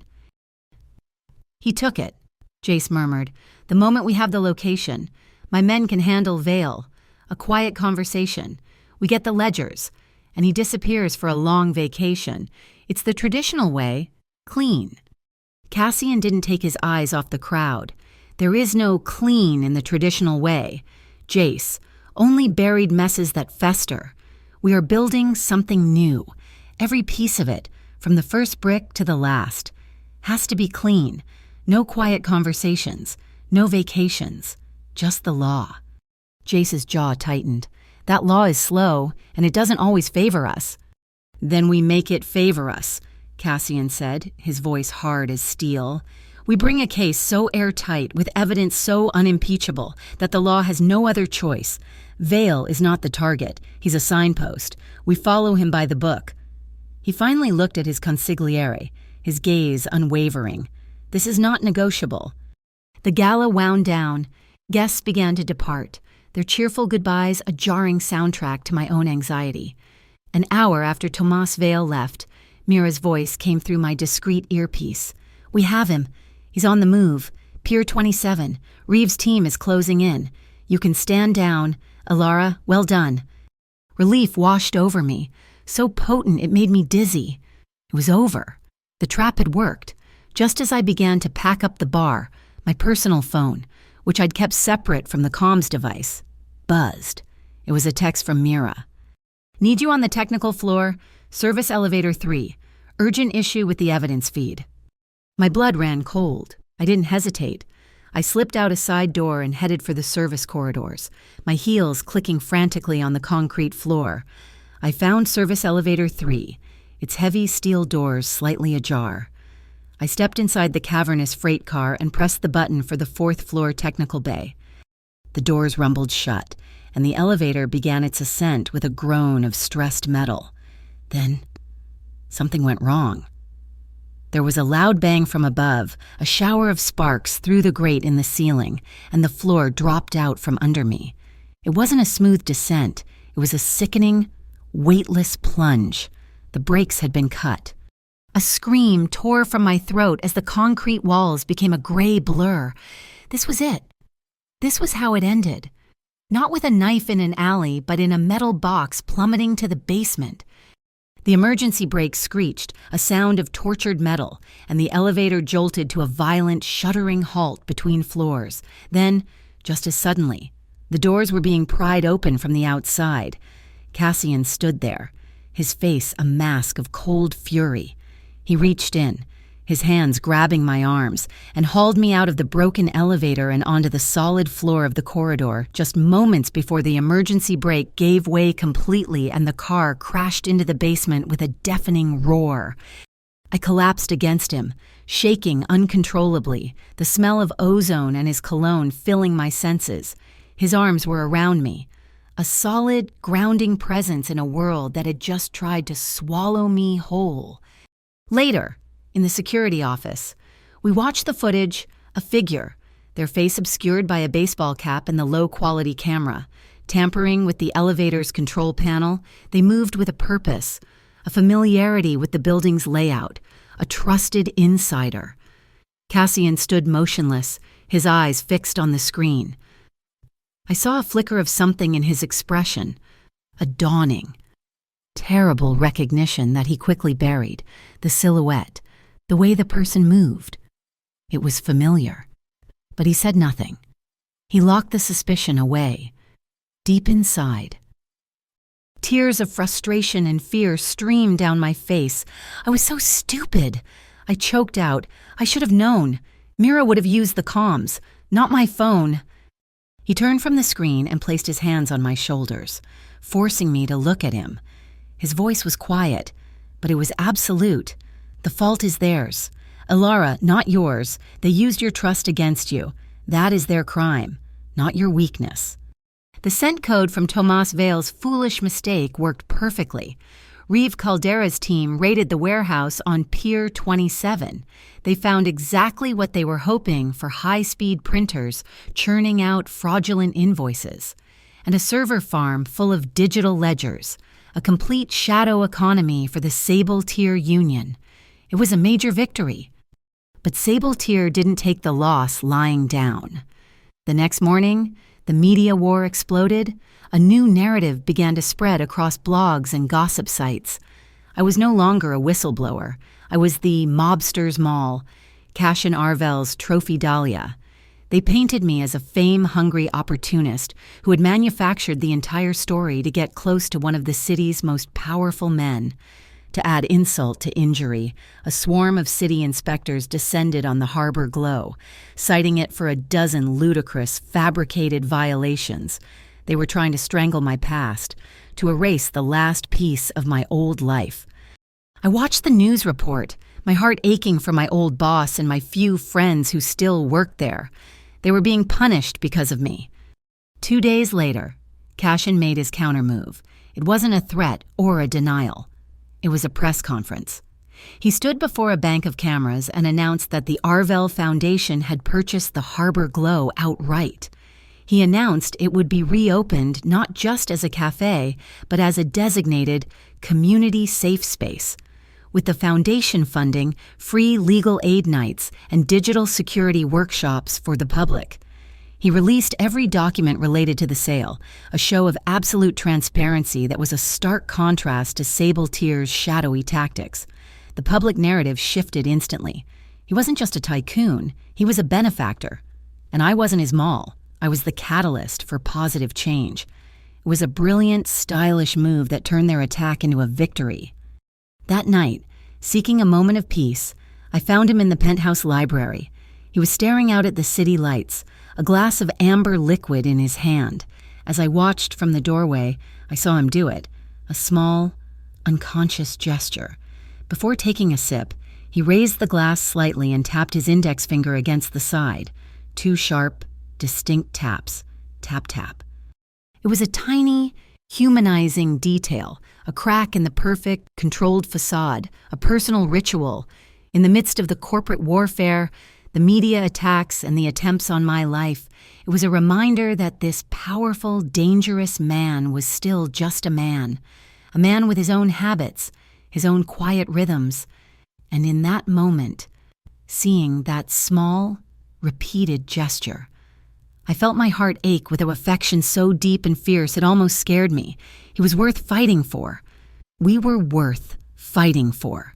"He took it," Jace murmured. "The moment we have the location, my men can handle Vale. A quiet conversation. We get the ledgers, and he disappears for a long vacation. It's the traditional way, clean." Cassian didn't take his eyes off the crowd. There is no clean in the traditional way. Jace, only buried messes that fester. We are building something new. Every piece of it, from the first brick to the last, has to be clean. No quiet conversations, no vacations, just the law. Jace's jaw tightened. That law is slow, and it doesn't always favor us. "Then we make it favor us," Cassian said, his voice hard as steel. "We bring a case so airtight, with evidence so unimpeachable, that the law has no other choice. Vale is not the target. He's a signpost. We follow him by the book." He finally looked at his consigliere, his gaze unwavering. "This is not negotiable." The gala wound down. Guests began to depart, their cheerful goodbyes a jarring soundtrack to my own anxiety. An hour after Tomas Vale left, Mira's voice came through my discreet earpiece. "We have him. He's on the move. Pier 27. Reeves' team is closing in. You can stand down. Alara, well done." Relief washed over me, so potent it made me dizzy. It was over. The trap had worked. Just as I began to pack up the bar, my personal phone, which I'd kept separate from the comms device, buzzed. It was a text from Mira. "Need you on the technical floor. Service elevator 3. Urgent issue with the evidence feed." My blood ran cold. I didn't hesitate. I slipped out a side door and headed for the service corridors, my heels clicking frantically on the concrete floor. I found service elevator 3, its heavy steel doors slightly ajar. I stepped inside the cavernous freight car and pressed the button for the 4th-floor technical bay. The doors rumbled shut, and the elevator began its ascent with a groan of stressed metal. Then, something went wrong. There was a loud bang from above, a shower of sparks through the grate in the ceiling, and the floor dropped out from under me. It wasn't a smooth descent. It was a sickening, weightless plunge. The brakes had been cut. A scream tore from my throat as the concrete walls became a gray blur. This was it. This was how it ended. Not with a knife in an alley, but in a metal box plummeting to the basement. The emergency brake screeched, a sound of tortured metal, and the elevator jolted to a violent, shuddering halt between floors. Then, just as suddenly, the doors were being pried open from the outside. Cassian stood there, his face a mask of cold fury. He reached in, his hands grabbing my arms, and hauled me out of the broken elevator and onto the solid floor of the corridor just moments before the emergency brake gave way completely and the car crashed into the basement with a deafening roar. I collapsed against him, shaking uncontrollably, the smell of ozone and his cologne filling my senses. His arms were around me, a solid, grounding presence in a world that had just tried to swallow me whole. Later, in the security office, we watched the footage, a figure, their face obscured by a baseball cap and the low-quality camera. Tampering with the elevator's control panel, they moved with a purpose, a familiarity with the building's layout, a trusted insider. Cassian stood motionless, his eyes fixed on the screen. I saw a flicker of something in his expression, a dawning, terrible recognition that he quickly buried, the silhouette, the way the person moved. It was familiar, but he said nothing. He locked the suspicion away, deep inside. Tears of frustration and fear streamed down my face. I was so stupid. I choked out. I should have known. Mira would have used the comms, not my phone. He turned from the screen and placed his hands on my shoulders, forcing me to look at him. His voice was quiet, but it was absolute. The fault is theirs. Elara, not yours. They used your trust against you. That is their crime, not your weakness. The scent code from Tomas Vale's foolish mistake worked perfectly. Reeve Caldera's team raided the warehouse on Pier 27. They found exactly what they were hoping for: high-speed printers churning out fraudulent invoices, and a server farm full of digital ledgers, a complete shadow economy for the Sable Tier Union. It was a major victory. But Sable Tier didn't take the loss lying down. The next morning, the media war exploded. A new narrative began to spread across blogs and gossip sites. I was no longer a whistleblower. I was the mobster's Maul, Cassian Arvel's Trophy Dahlia. They painted me as a fame-hungry opportunist who had manufactured the entire story to get close to one of the city's most powerful men. To add insult to injury, a swarm of city inspectors descended on the Harbor Glow, citing it for a dozen ludicrous, fabricated violations. They were trying to strangle my past, to erase the last piece of my old life. I watched the news report, my heart aching for my old boss and my few friends who still worked there. They were being punished because of me. 2 days later, Cassian made his countermove. It wasn't a threat or a denial. It was a press conference. He stood before a bank of cameras and announced that the Arvel Foundation had purchased the Harbor Glow outright. He announced it would be reopened not just as a cafe, but as a designated community safe space, with the foundation funding free legal aid nights and digital security workshops for the public. He released every document related to the sale, a show of absolute transparency that was a stark contrast to Sable Tier's shadowy tactics. The public narrative shifted instantly. He wasn't just a tycoon, he was a benefactor. And I wasn't his Maul. I was the catalyst for positive change. It was a brilliant, stylish move that turned their attack into a victory. That night, seeking a moment of peace, I found him in the penthouse library. He was staring out at the city lights, a glass of amber liquid in his hand. As I watched from the doorway, I saw him do it, a small, unconscious gesture. Before taking a sip, he raised the glass slightly and tapped his index finger against the side. 2 sharp, distinct taps. Tap, tap. It was a tiny, humanizing detail, a crack in the perfect, controlled facade, a personal ritual. In the midst of the corporate warfare, the media attacks, and the attempts on my life, it was a reminder that this powerful, dangerous man was still just a man with his own habits, his own quiet rhythms. And in that moment, seeing that small, repeated gesture, I felt my heart ache with an affection so deep and fierce it almost scared me. He was worth fighting for. We were worth fighting for.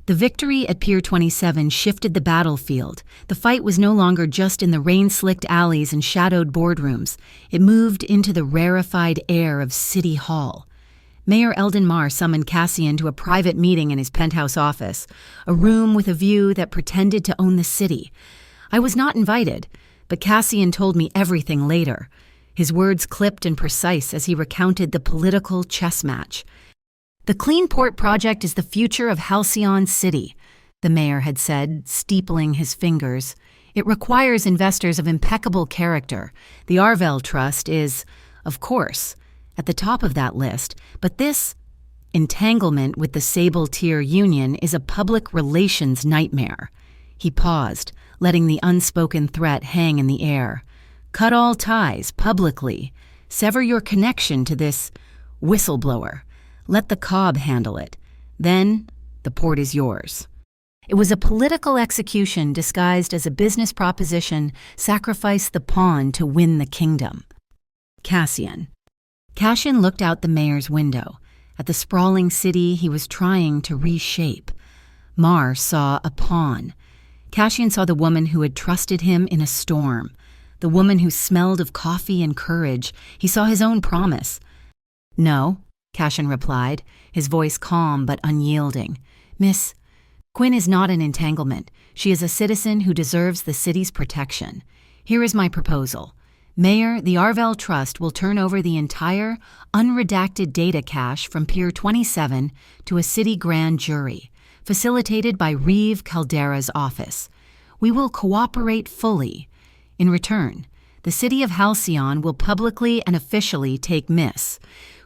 The victory at Pier 27 shifted the battlefield. The fight was no longer just in the rain-slicked alleys and shadowed boardrooms. It moved into the rarefied air of City Hall. Mayor Eldon Marr summoned Cassian to a private meeting in his penthouse office, a room with a view that pretended to own the city. I was not invited, but Cassian told me everything later, his words clipped and precise as he recounted the political chess match. "The Clean Port Project is the future of Halcyon City," the mayor had said, steepling his fingers. "It requires investors of impeccable character. The Arvell Trust is, of course, at the top of that list, but this entanglement with the Sable Tier Union is a public relations nightmare." He paused, letting the unspoken threat hang in the air. "Cut all ties, publicly. Sever your connection to this whistleblower. Let the Cobb handle it. Then, the port is yours." It was a political execution disguised as a business proposition. Sacrifice the pawn to win the kingdom. Cassian looked out the mayor's window, at the sprawling city he was trying to reshape. Marr saw a pawn. Cassian saw the woman who had trusted him in a storm, the woman who smelled of coffee and courage. He saw his own promise. "No," Cassian replied, his voice calm but unyielding. "Miss, Quinn is not an entanglement. She is a citizen who deserves the city's protection. Here is my proposal. Mayor, the Arvell Trust will turn over the entire unredacted data cache from Pier 27 to a city grand jury, facilitated by Reeve Caldera's office. We will cooperate fully. In return, the city of Halcyon will publicly and officially take Miss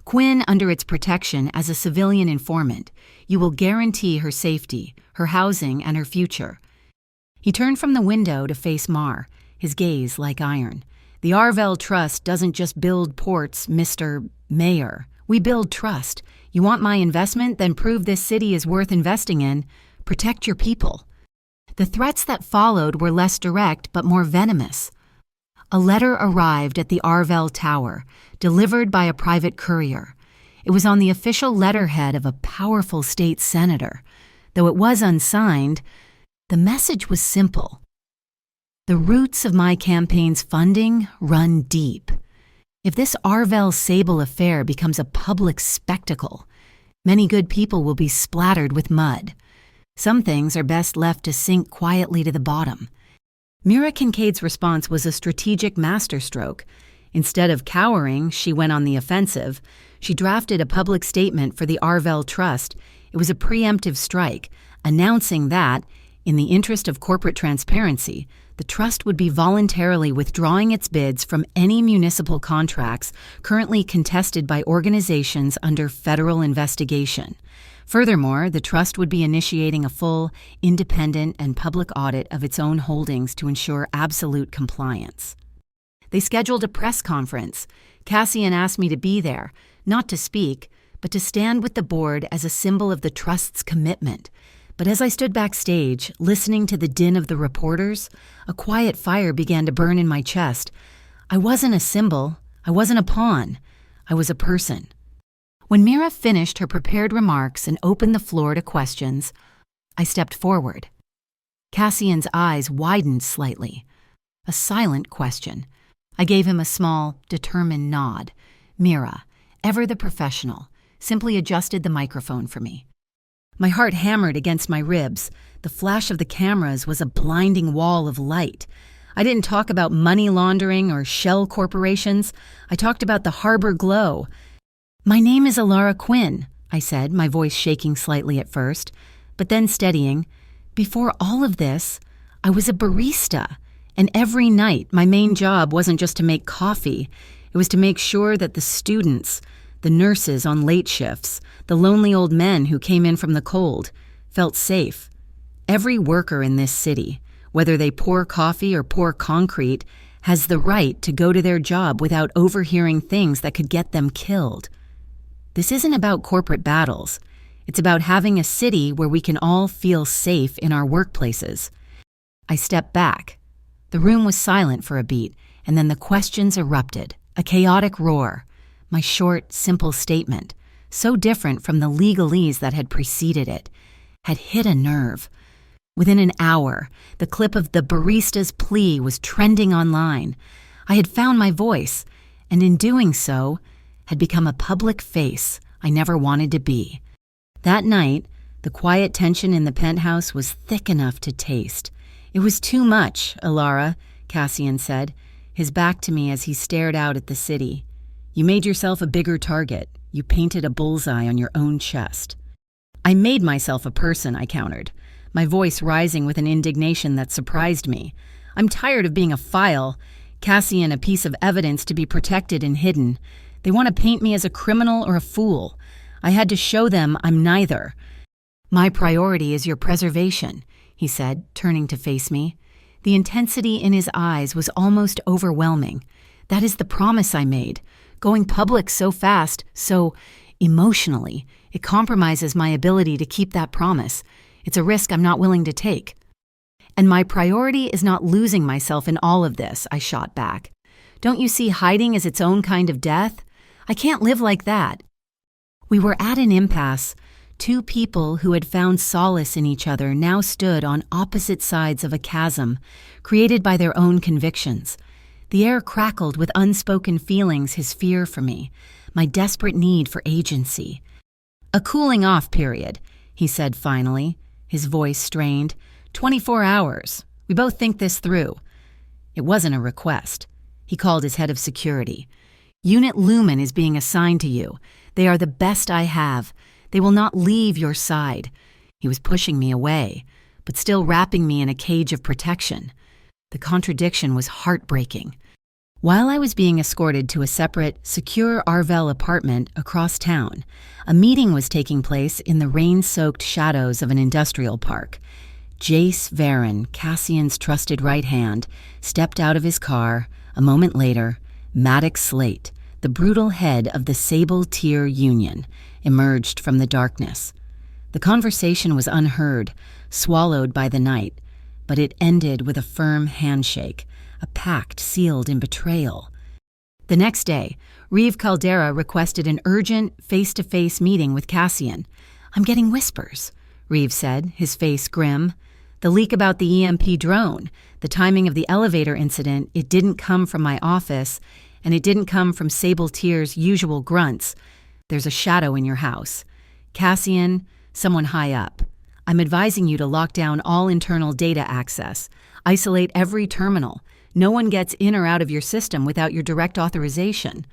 Quinn under its protection as a civilian informant. You will guarantee her safety, her housing, and her future." He turned from the window to face Marr, his gaze like iron. "The Arvell Trust doesn't just build ports, Mr. Mayor. We build trust. You want my investment? Then prove this city is worth investing in. Protect your people." The threats that followed were less direct but more venomous. A letter arrived at the Arvell Tower, delivered by a private courier. It was on the official letterhead of a powerful state senator. Though it was unsigned, the message was simple. "The roots of my campaign's funding run deep. If this Arvell Sable affair becomes a public spectacle, many good people will be splattered with mud. Some things are best left to sink quietly to the bottom." Mira Kincaid's response was a strategic masterstroke. Instead of cowering, she went on the offensive. She drafted a public statement for the Arvell Trust. It was a preemptive strike, announcing that, in the interest of corporate transparency, the trust would be voluntarily withdrawing its bids from any municipal contracts currently contested by organizations under federal investigation. Furthermore, the trust would be initiating a full, independent, and public audit of its own holdings to ensure absolute compliance. They scheduled a press conference. Cassian asked me to be there, not to speak, but to stand with the board as a symbol of the trust's commitment. But as I stood backstage, listening to the din of the reporters, a quiet fire began to burn in my chest. I wasn't a symbol. I wasn't a pawn. I was a person. When Mira finished her prepared remarks and opened the floor to questions, I stepped forward. Cassian's eyes widened slightly. A silent question. I gave him a small, determined nod. Mira, ever the professional, simply adjusted the microphone for me. My heart hammered against my ribs. The flash of the cameras was a blinding wall of light. I didn't talk about money laundering or shell corporations. I talked about the harbor glow. "My name is Alara Quinn," I said, my voice shaking slightly at first, but then steadying. "Before all of this, I was a barista, and every night my main job wasn't just to make coffee. It was to make sure that the students, the nurses on late shifts, the lonely old men who came in from the cold, felt safe. Every worker in this city, whether they pour coffee or pour concrete, has the right to go to their job without overhearing things that could get them killed. This isn't about corporate battles. It's about having a city where we can all feel safe in our workplaces. I stepped back. The room was silent for a beat, and then the questions erupted, a chaotic roar. My short, simple statement, so different from the legalese that had preceded it, had hit a nerve. Within an hour, the clip of the barista's plea was trending online. I had found my voice, and in doing so, had become a public face I never wanted to be. That night, the quiet tension in the penthouse was thick enough to taste. "It was too much, Alara," Cassian said, his back to me as he stared out at the city. "You made yourself a bigger target. You painted a bullseye on your own chest." "I made myself a person," I countered, my voice rising with an indignation that surprised me. "I'm tired of being a file, Cassian a piece of evidence to be protected and hidden. They want to paint me as a criminal or a fool. I had to show them I'm neither." "My priority is your preservation," he said, turning to face me. The intensity in his eyes was almost overwhelming. "That is the promise I made. Going public so fast, so emotionally, it compromises my ability to keep that promise. It's a risk I'm not willing to take." "And my priority is not losing myself in all of this," I shot back. "Don't you see hiding as its own kind of death? I can't live like that." We were at an impasse. Two people who had found solace in each other now stood on opposite sides of a chasm, created by their own convictions. The air crackled with unspoken feelings, his fear for me, my desperate need for agency. "A cooling-off period," he said finally, his voice strained. 24 hours. We both think this through." It wasn't a request. He called his head of security. "Unit Lumen is being assigned to you. They are the best I have. They will not leave your side." He was pushing me away, but still wrapping me in a cage of protection. The contradiction was heartbreaking. While I was being escorted to a separate, secure Arvel apartment across town, a meeting was taking place in the rain-soaked shadows of an industrial park. Jace Varen, Cassian's trusted right hand, stepped out of his car. A moment later, Maddox Slate, the brutal head of the Sable Tier Union, emerged from the darkness. The conversation was unheard, swallowed by the night, but it ended with a firm handshake, a pact sealed in betrayal. The next day, Reeve Caldera requested an urgent, face-to-face meeting with Cassian. "I'm getting whispers," Reeve said, his face grim. "The leak about the EMP drone, the timing of the elevator incident, it didn't come from my office, and it didn't come from Sable Tier's usual grunts. There's a shadow in your house. Cassian, someone high up. I'm advising you to lock down all internal data access. Isolate every terminal. No one gets in or out of your system without your direct authorization."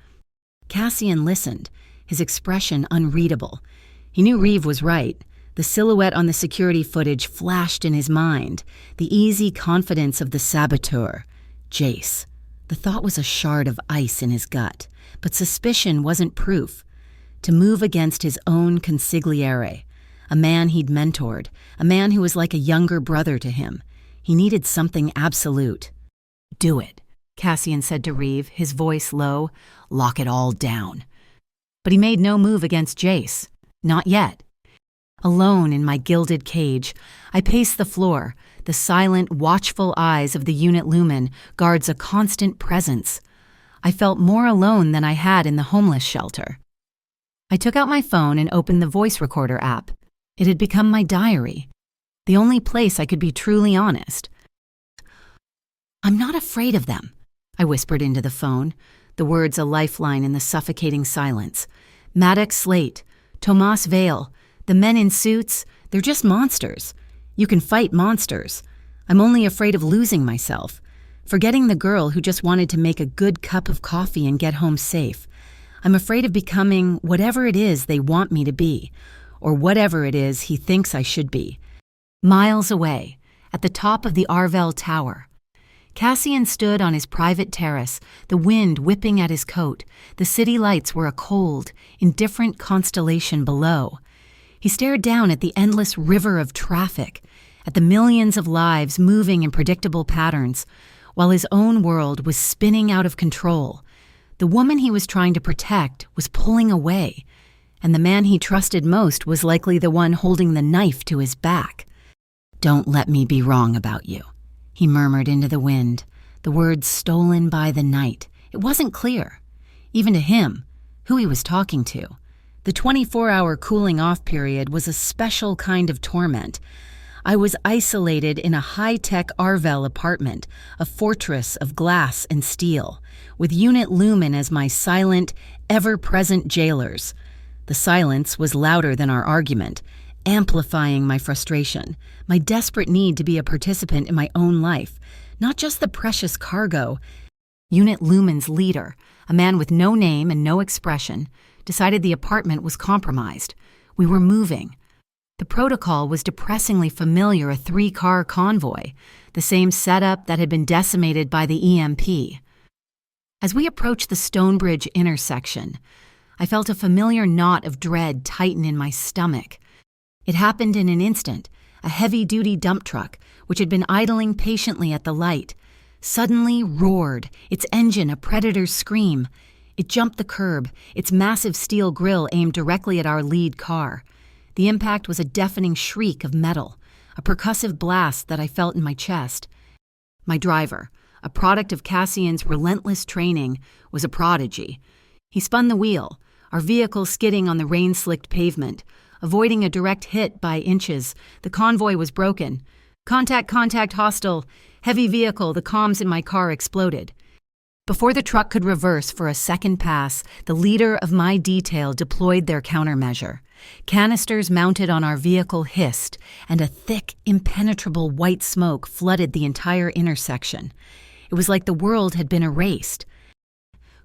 Cassian listened, his expression unreadable. He knew Reeve was right. The silhouette on the security footage flashed in his mind, the easy confidence of the saboteur. Jace. The thought was a shard of ice in his gut, but suspicion wasn't proof. To move against his own consigliere, a man he'd mentored, a man who was like a younger brother to him, he needed something absolute. "Do it," Cassian said to Reeve, his voice low. "Lock it all down." But he made no move against Jace. Not yet. Alone in my gilded cage, I paced the floor. The silent, watchful eyes of the Unit Lumen guards a constant presence. I felt more alone than I had in the homeless shelter. I took out my phone and opened the voice recorder app. It had become my diary, the only place I could be truly honest. "I'm not afraid of them," I whispered into the phone, the words a lifeline in the suffocating silence. "Maddox Slate, Tomas Vale, the men in suits, they're just monsters. You can fight monsters. I'm only afraid of losing myself, forgetting the girl who just wanted to make a good cup of coffee and get home safe. I'm afraid of becoming whatever it is they want me to be, or whatever it is he thinks I should be." Miles away, at the top of the Arvel Tower, Cassian stood on his private terrace, the wind whipping at his coat. The city lights were a cold, indifferent constellation below. He stared down at the endless river of traffic, at the millions of lives moving in predictable patterns, while his own world was spinning out of control. The woman he was trying to protect was pulling away, and the man he trusted most was likely the one holding the knife to his back. "Don't let me be wrong about you," he murmured into the wind, the words stolen by the night. It wasn't clear, even to him, who he was talking to. The 24-hour cooling-off period was a special kind of torment. I was isolated in a high-tech Arvel apartment, a fortress of glass and steel, with Unit Lumen as my silent, ever-present jailers. The silence was louder than our argument, amplifying my frustration, my desperate need to be a participant in my own life, not just the precious cargo. Unit Lumen's leader, a man with no name and no expression, decided the apartment was compromised. We were moving. The protocol was depressingly familiar, a 3-car convoy, the same setup that had been decimated by the EMP. As we approached the Stonebridge intersection, I felt a familiar knot of dread tighten in my stomach. It happened in an instant. A heavy-duty dump truck, which had been idling patiently at the light, suddenly roared, its engine a predator's scream. It jumped the curb, its massive steel grille aimed directly at our lead car. The impact was a deafening shriek of metal, a percussive blast that I felt in my chest. My driver, a product of Cassian's relentless training, was a prodigy. He spun the wheel, our vehicle skidding on the rain-slicked pavement. Avoiding a direct hit by inches, the convoy was broken. Contact, hostile. Heavy vehicle, the comms in my car exploded. Before the truck could reverse for a second pass, the leader of my detail deployed their countermeasure. Canisters mounted on our vehicle hissed, and a thick, impenetrable white smoke flooded the entire intersection. It was like the world had been erased.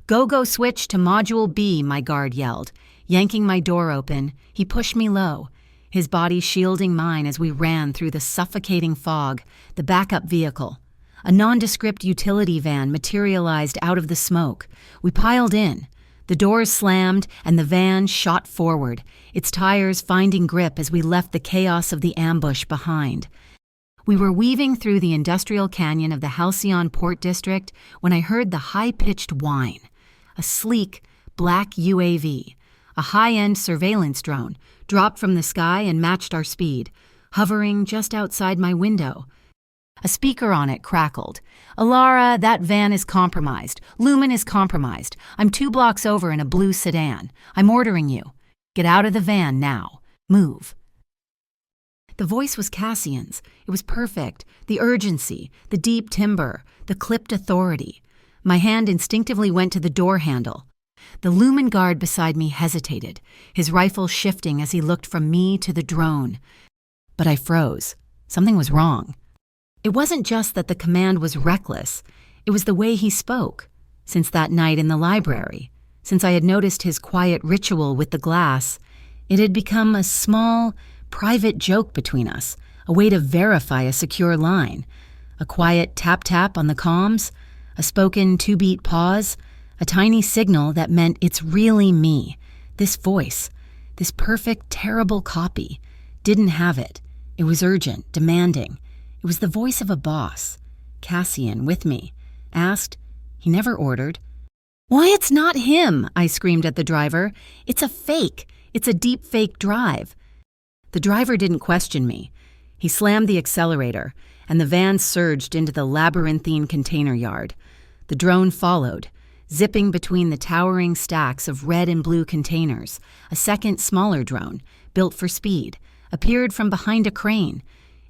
Go switch to Module B, my guard yelled. Yanking my door open, he pushed me low, his body shielding mine as we ran through the suffocating fog. The backup vehicle, a nondescript utility van, materialized out of the smoke. We piled in. The doors slammed and the van shot forward, its tires finding grip as we left the chaos of the ambush behind. We were weaving through the industrial canyon of the Halcyon Port District when I heard the high-pitched whine. A sleek, black UAV, a high-end surveillance drone, dropped from the sky and matched our speed, hovering just outside my window. A speaker on it crackled. "Alara, that van is compromised. Lumen is compromised. I'm 2 blocks over in a blue sedan. I'm ordering you. Get out of the van now. Move." The voice was Cassian's. It was perfect. The urgency, the deep timbre, the clipped authority. My hand instinctively went to the door handle. The Lumen guard beside me hesitated, his rifle shifting as he looked from me to the drone. But I froze. Something was wrong. It wasn't just that the command was reckless. It was the way he spoke. Since that night in the library, since I had noticed his quiet ritual with the glass, it had become a small, private joke between us, a way to verify a secure line. A quiet tap-tap on the comms, a spoken 2-beat pause, a tiny signal that meant it's really me. This voice, this perfect, terrible copy, didn't have it. It was urgent, demanding. It was the voice of a boss. Cassian, with me, asked. He never ordered. "Why, it's not him!" I screamed at the driver. "It's a fake. It's a deep fake drive." The driver didn't question me. He slammed the accelerator, and the van surged into the labyrinthine container yard. The drone followed, zipping between the towering stacks of red and blue containers. A second, smaller drone, built for speed, appeared from behind a crane.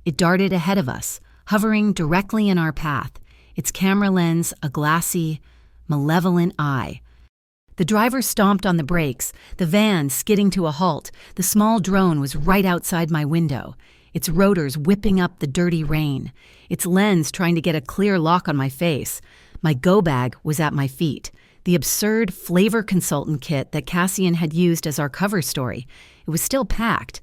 It darted ahead of us, hovering directly in our path, its camera lens a glassy, malevolent eye. The driver stomped on the brakes, the van skidding to a halt. The small drone was right outside my window, its rotors whipping up the dirty rain, its lens trying to get a clear lock on my face. My go bag was at my feet, the absurd flavor consultant kit that Cassian had used as our cover story. It was still packed.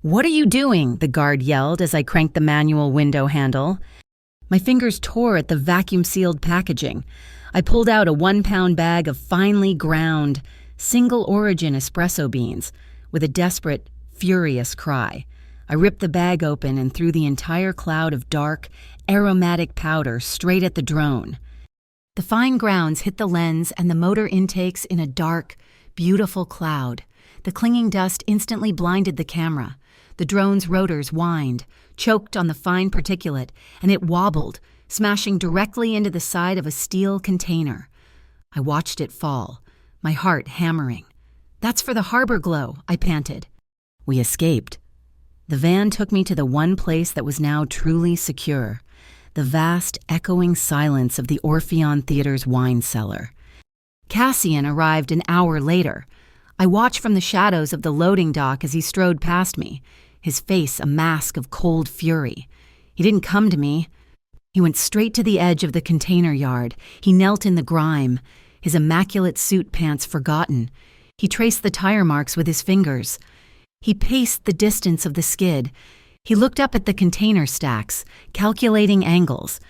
"What are you doing?" the guard yelled as I cranked the manual window handle. My fingers tore at the vacuum-sealed packaging. I pulled out a 1-pound bag of finely ground, single-origin espresso beans with a desperate, furious cry. I ripped the bag open and threw the entire cloud of dark, aromatic powder straight at the drone. The fine grounds hit the lens and the motor intakes in a dark, beautiful cloud. The clinging dust instantly blinded the camera. The drone's rotors whined, choked on the fine particulate, and it wobbled, smashing directly into the side of a steel container. I watched it fall, my heart hammering. "That's for the harbor glow," I panted. We escaped. The van took me to the one place that was now truly secure, the vast, echoing silence of the Orpheon Theater's wine cellar. Cassian arrived an hour later. I watched from the shadows of the loading dock as he strode past me, his face a mask of cold fury. He didn't come to me. He went straight to the edge of the container yard. He knelt in the grime, his immaculate suit pants forgotten. He traced the tire marks with his fingers. He paced the distance of the skid. He looked up at the container stacks, calculating angles.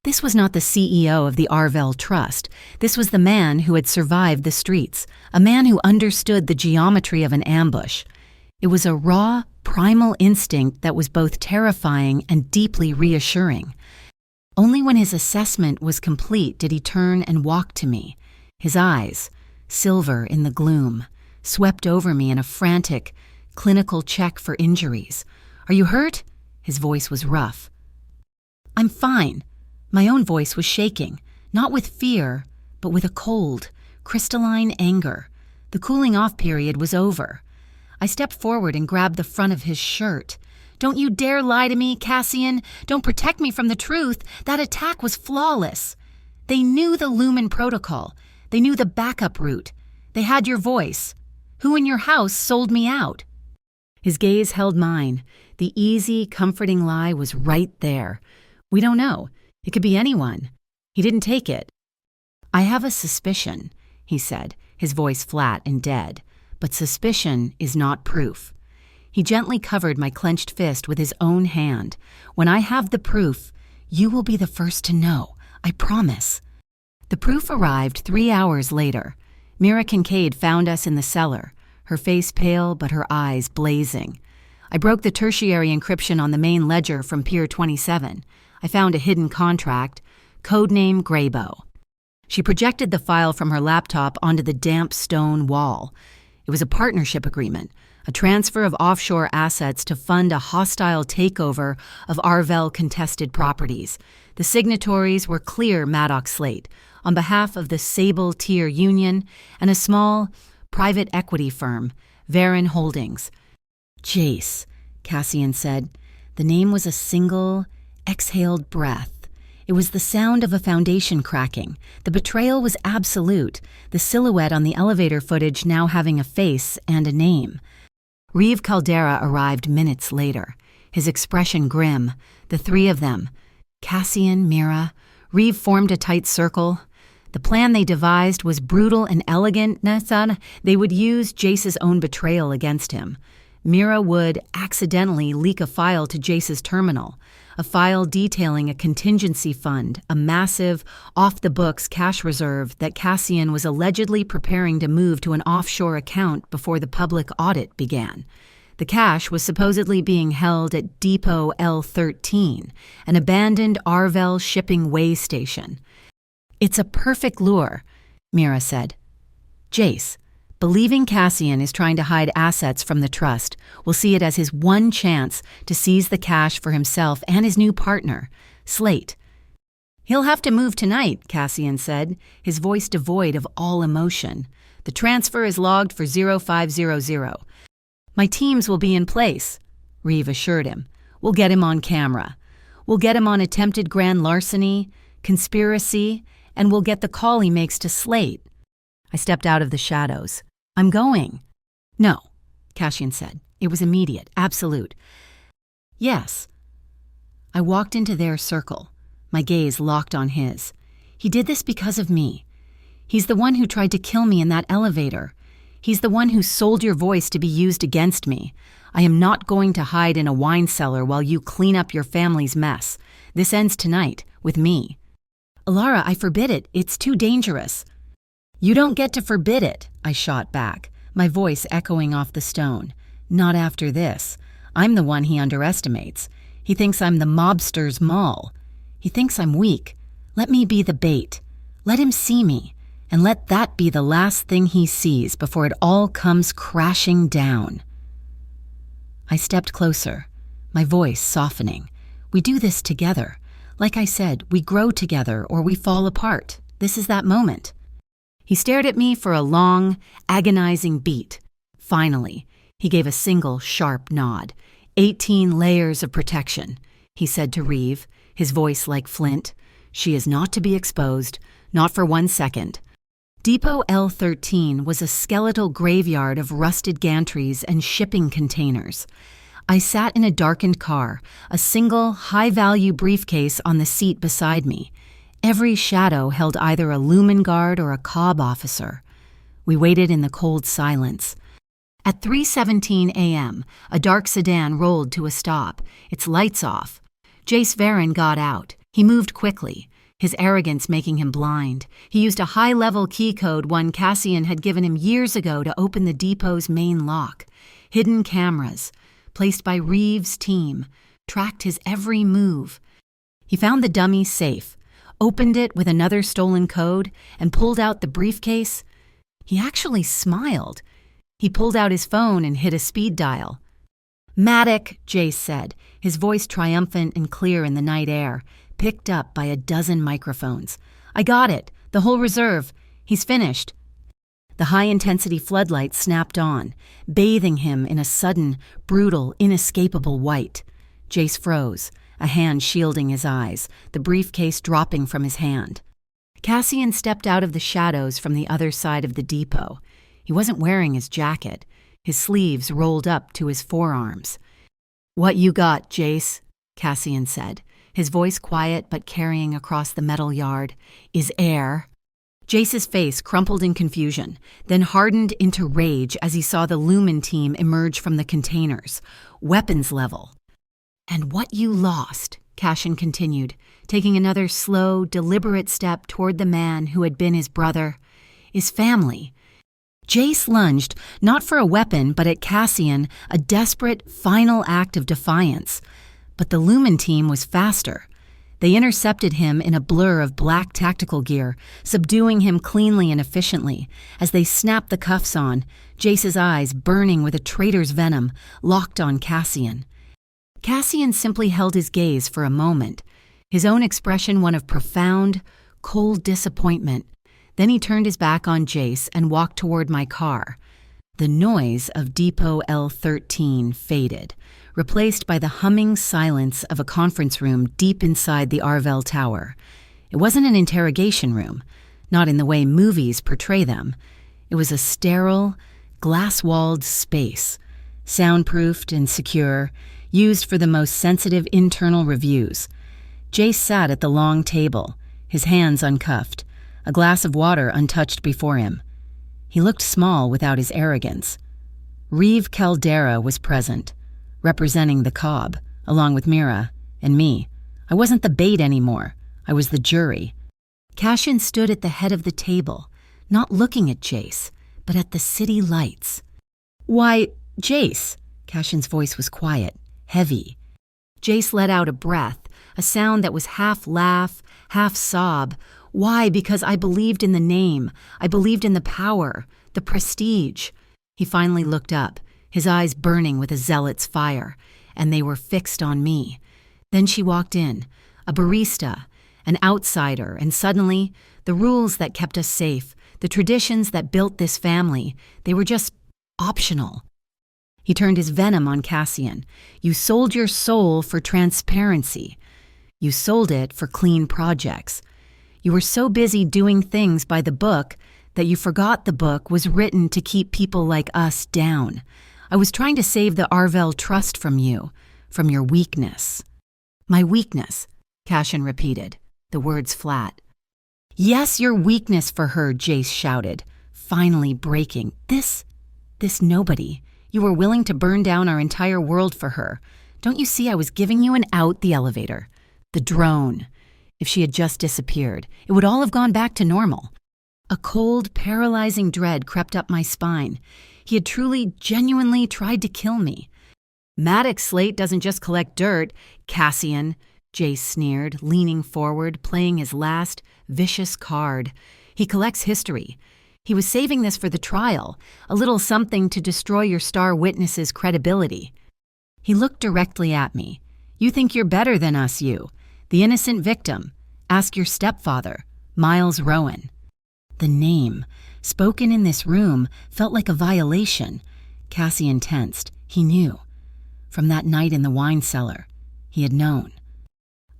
This was not the CEO of the Arvell Trust. This was the man who had survived the streets, a man who understood the geometry of an ambush. It was a raw, primal instinct that was both terrifying and deeply reassuring. Only when his assessment was complete did he turn and walk to me. His eyes, silver in the gloom, swept over me in a frantic, clinical check for injuries. "Are you hurt?" His voice was rough. "I'm fine." My own voice was shaking, not with fear, but with a cold, crystalline anger. The cooling-off period was over. I stepped forward and grabbed the front of his shirt. "Don't you dare lie to me, Cassian. Don't protect me from the truth. That attack was flawless. They knew the Lumen protocol. They knew the backup route. They had your voice. Who in your house sold me out?" His gaze held mine. The easy, comforting lie was right there. "We don't know. It could be anyone." He didn't take it. "I have a suspicion," he said, his voice flat and dead. "But suspicion is not proof." He gently covered my clenched fist with his own hand. "When I have the proof, you will be the first to know. I promise." The proof arrived 3 hours later. Mira Kincaid found us in the cellar, her face pale but her eyes blazing. I broke the tertiary encryption on the main ledger from Pier 27. I found a hidden contract, codename Graybow. She projected the file from her laptop onto the damp stone wall. It was a partnership agreement, a transfer of offshore assets to fund a hostile takeover of Arvell contested properties. The signatories were Clear Maddox Slate, on behalf of the Sable Tier Union, and a small, private equity firm, Varon Holdings. "Jace," Cassian said. The name was a single, exhaled breath. It was the sound of a foundation cracking. The betrayal was absolute, the silhouette on the elevator footage now having a face and a name. Reeve Caldera arrived minutes later, his expression grim. The three of them, Cassian, Mira, Reeve formed a tight circle. The plan they devised was brutal and elegant. They would use Jace's own betrayal against him. Mira would accidentally leak a file to Jace's terminal, a file detailing a contingency fund, a massive, off-the-books cash reserve that Cassian was allegedly preparing to move to an offshore account before the public audit began. The cash was supposedly being held at Depot L13, an abandoned Arvell shipping way station. "It's a perfect lure," Mira said. "Jace, believing Cassian is trying to hide assets from the trust, will see it as his one chance to seize the cash for himself and his new partner, Slate." "He'll have to move tonight," Cassian said, his voice devoid of all emotion. "The transfer is logged for 0500. "My teams will be in place," Reeve assured him. "We'll get him on camera. We'll get him on attempted grand larceny, conspiracy, and we'll get the call he makes to Slate." I stepped out of the shadows. "I'm going." "No," Cassian said. It was immediate, absolute. "Yes." I walked into their circle, my gaze locked on his. "He did this because of me. He's the one who tried to kill me in that elevator. He's the one who sold your voice to be used against me. I am not going to hide in a wine cellar while you clean up your family's mess. This ends tonight, with me." "Alara, I forbid it. It's too dangerous." "You don't get to forbid it," I shot back, my voice echoing off the stone. "Not after this. I'm the one he underestimates. He thinks I'm the mobster's mall. He thinks I'm weak. Let me be the bait. Let him see me, and let that be the last thing he sees before it all comes crashing down." I stepped closer, my voice softening. "We do this together. Like I said, we grow together or we fall apart. This is that moment." He stared at me for a long, agonizing beat. Finally, he gave a single, sharp nod. 18 layers of protection," he said to Reeve, his voice like flint. "She is not to be exposed, not for 1 second." Depot L13 was a skeletal graveyard of rusted gantries and shipping containers. I sat in a darkened car, a single, high-value briefcase on the seat beside me. Every shadow held either a lumen guard or a cob officer. We waited in the cold silence. At 3:17 a.m., a dark sedan rolled to a stop, its lights off. Jace Varon got out. He moved quickly, his arrogance making him blind. He used a high-level key code one Cassian had given him years ago to open the depot's main lock. Hidden cameras, placed by Reeve's team, tracked his every move. He found the dummy safe, opened it with another stolen code, and pulled out the briefcase. He actually smiled. He pulled out his phone and hit a speed dial. "Maddock," Jace said, his voice triumphant and clear in the night air, picked up by a dozen microphones. "I got it. The whole reserve. He's finished." The high-intensity floodlights snapped on, bathing him in a sudden, brutal, inescapable white. Jace froze, a hand shielding his eyes, the briefcase dropping from his hand. Cassian stepped out of the shadows from the other side of the depot. He wasn't wearing his jacket, his sleeves rolled up to his forearms. "What you got, Jace?" Cassian said, his voice quiet but carrying across the metal yard. "Is air." Jace's face crumpled in confusion, then hardened into rage as he saw the Lumen team emerge from the containers, weapons level. "And what you lost," Cassian continued, taking another slow, deliberate step toward the man who had been his brother, "is family." Jace lunged, not for a weapon, but at Cassian, a desperate, final act of defiance. But the Lumen team was faster. They intercepted him in a blur of black tactical gear, subduing him cleanly and efficiently. As they snapped the cuffs on, Jace's eyes, burning with a traitor's venom, locked on Cassian. Cassian simply held his gaze for a moment, his own expression one of profound, cold disappointment. Then he turned his back on Jace and walked toward my car. The noise of Depot L13 faded, replaced by the humming silence of a conference room deep inside the Arvel Tower. It wasn't an interrogation room, not in the way movies portray them. It was a sterile, glass-walled space, soundproofed and secure, used for the most sensitive internal reviews. Jace sat at the long table, his hands uncuffed, a glass of water untouched before him. He looked small without his arrogance. Reeve Caldera was present, representing the Cobb, along with Mira and me. I wasn't the bait anymore. I was the jury. Cassian stood at the head of the table, not looking at Jace, but at the city lights. "Why, Jace," Cassian's voice was quiet, heavy. Jace let out a breath, a sound that was half laugh, half sob. "Why? Because I believed in the name. I believed in the power, the prestige." He finally looked up, his eyes burning with a zealot's fire, and they were fixed on me. Then she walked in, a barista, an outsider, and suddenly, the rules that kept us safe, the traditions that built this family, they were just optional. He turned his venom on Cassian. "You sold your soul for transparency. You sold it for clean projects. You were so busy doing things by the book that you forgot the book was written to keep people like us down. I was trying to save the Arvel trust from you, from your weakness." "My weakness," Cassian repeated, the words flat. "Yes, your weakness for her," Jace shouted, finally breaking. This nobody. You were willing to burn down our entire world for her. Don't you see I was giving you an out the elevator? The drone. If she had just disappeared, it would all have gone back to normal." A cold, paralyzing dread crept up my spine. He had truly, genuinely tried to kill me. Maddox Slate doesn't just collect dirt, Cassian, Jace sneered, leaning forward, playing his last vicious card. He collects history. He was saving this for the trial, a little something to destroy your star witness's credibility. He looked directly at me. You think you're better than us, you. The innocent victim. Ask your stepfather, Miles Rowan. The name, spoken in this room, felt like a violation. Cassian tensed. He knew. From that night in the wine cellar, he had known.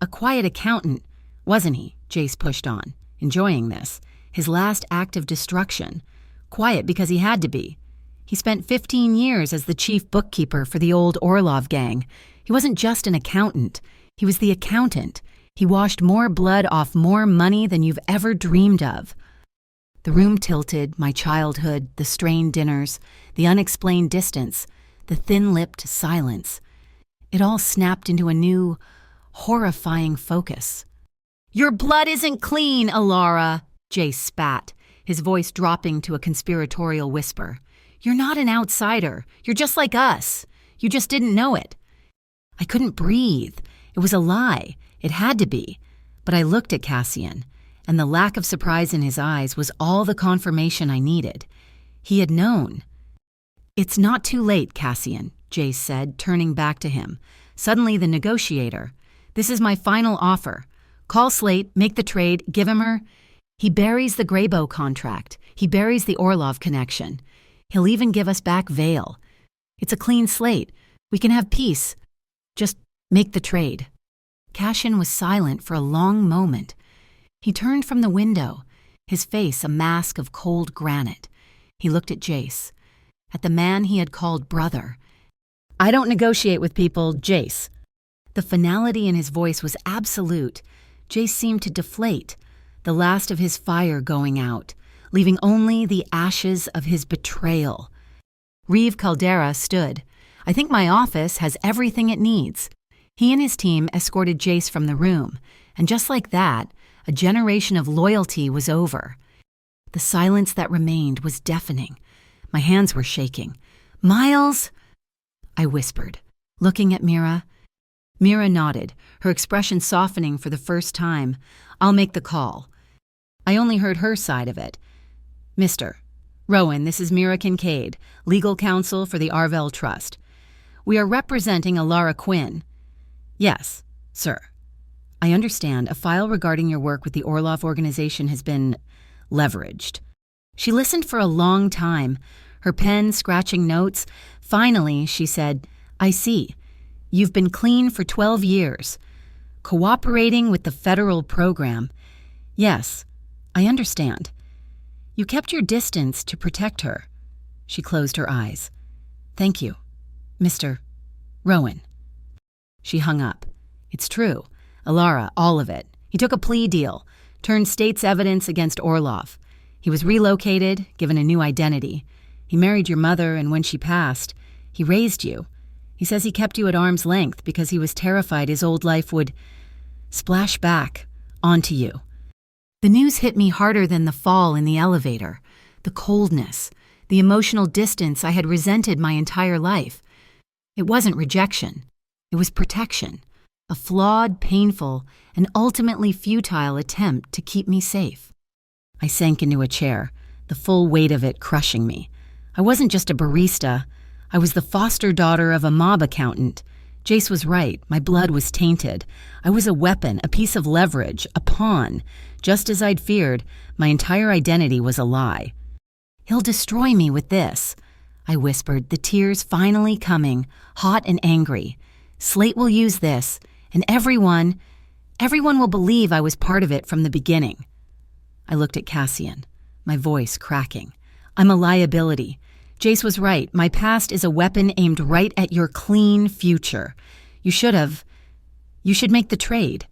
A quiet accountant, wasn't he? Jace pushed on, enjoying this. His last act of destruction. Quiet because he had to be. He spent 15 years as the chief bookkeeper for the old Orlov gang. He wasn't just an accountant. He was the accountant. He washed more blood off more money than you've ever dreamed of. The room tilted, my childhood, the strained dinners, the unexplained distance, the thin-lipped silence. It all snapped into a new, horrifying focus. Your blood isn't clean, Alara, Jace spat, his voice dropping to a conspiratorial whisper. You're not an outsider. You're just like us. You just didn't know it. I couldn't breathe. It was a lie. It had to be. But I looked at Cassian, and the lack of surprise in his eyes was all the confirmation I needed. He had known. It's not too late, Cassian, Jace said, turning back to him. Suddenly the negotiator. This is my final offer. Call Slate, make the trade, give him her. He buries the Graybow contract. He buries the Orlov connection. He'll even give us back Vale. It's a clean slate. We can have peace. Just make the trade. Cassian was silent for a long moment. He turned from the window, his face a mask of cold granite. He looked at Jace, at the man he had called brother. I don't negotiate with people, Jace. The finality in his voice was absolute. Jace seemed to deflate, the last of his fire going out, leaving only the ashes of his betrayal. Reeve Caldera stood. I think my office has everything it needs. He and his team escorted Jace from the room, and just like that, a generation of loyalty was over. The silence that remained was deafening. My hands were shaking. Miles? I whispered, looking at Mira. Mira nodded, her expression softening for the first time. I'll make the call. I only heard her side of it. Mr. Rowan, this is Mira Kincaid, legal counsel for the Arvell Trust. We are representing Alara Quinn. Yes, sir. I understand a file regarding your work with the Orlov organization has been leveraged. She listened for a long time, her pen scratching notes. Finally, she said, I see. You've been clean for 12 years. Cooperating with the federal program. Yes, I understand. You kept your distance to protect her. She closed her eyes. Thank you, Mr. Rowan. She hung up. It's true. Alara, all of it. He took a plea deal, turned state's evidence against Orlov. He was relocated, given a new identity. He married your mother, and when she passed, he raised you. He says he kept you at arm's length because he was terrified his old life would splash back onto you. The news hit me harder than the fall in the elevator, the coldness, the emotional distance I had resented my entire life. It wasn't rejection. It was protection, a flawed, painful, and ultimately futile attempt to keep me safe. I sank into a chair, the full weight of it crushing me. I wasn't just a barista. I was the foster daughter of a mob accountant. Jace was right. My blood was tainted. I was a weapon, a piece of leverage, a pawn. Just as I'd feared, my entire identity was a lie. He'll destroy me with this, I whispered, the tears finally coming, hot and angry. Slate will use this, and everyone will believe I was part of it from the beginning. I looked at Cassian, my voice cracking. I'm a liability. Jace was right. My past is a weapon aimed right at your clean future. You should make the trade.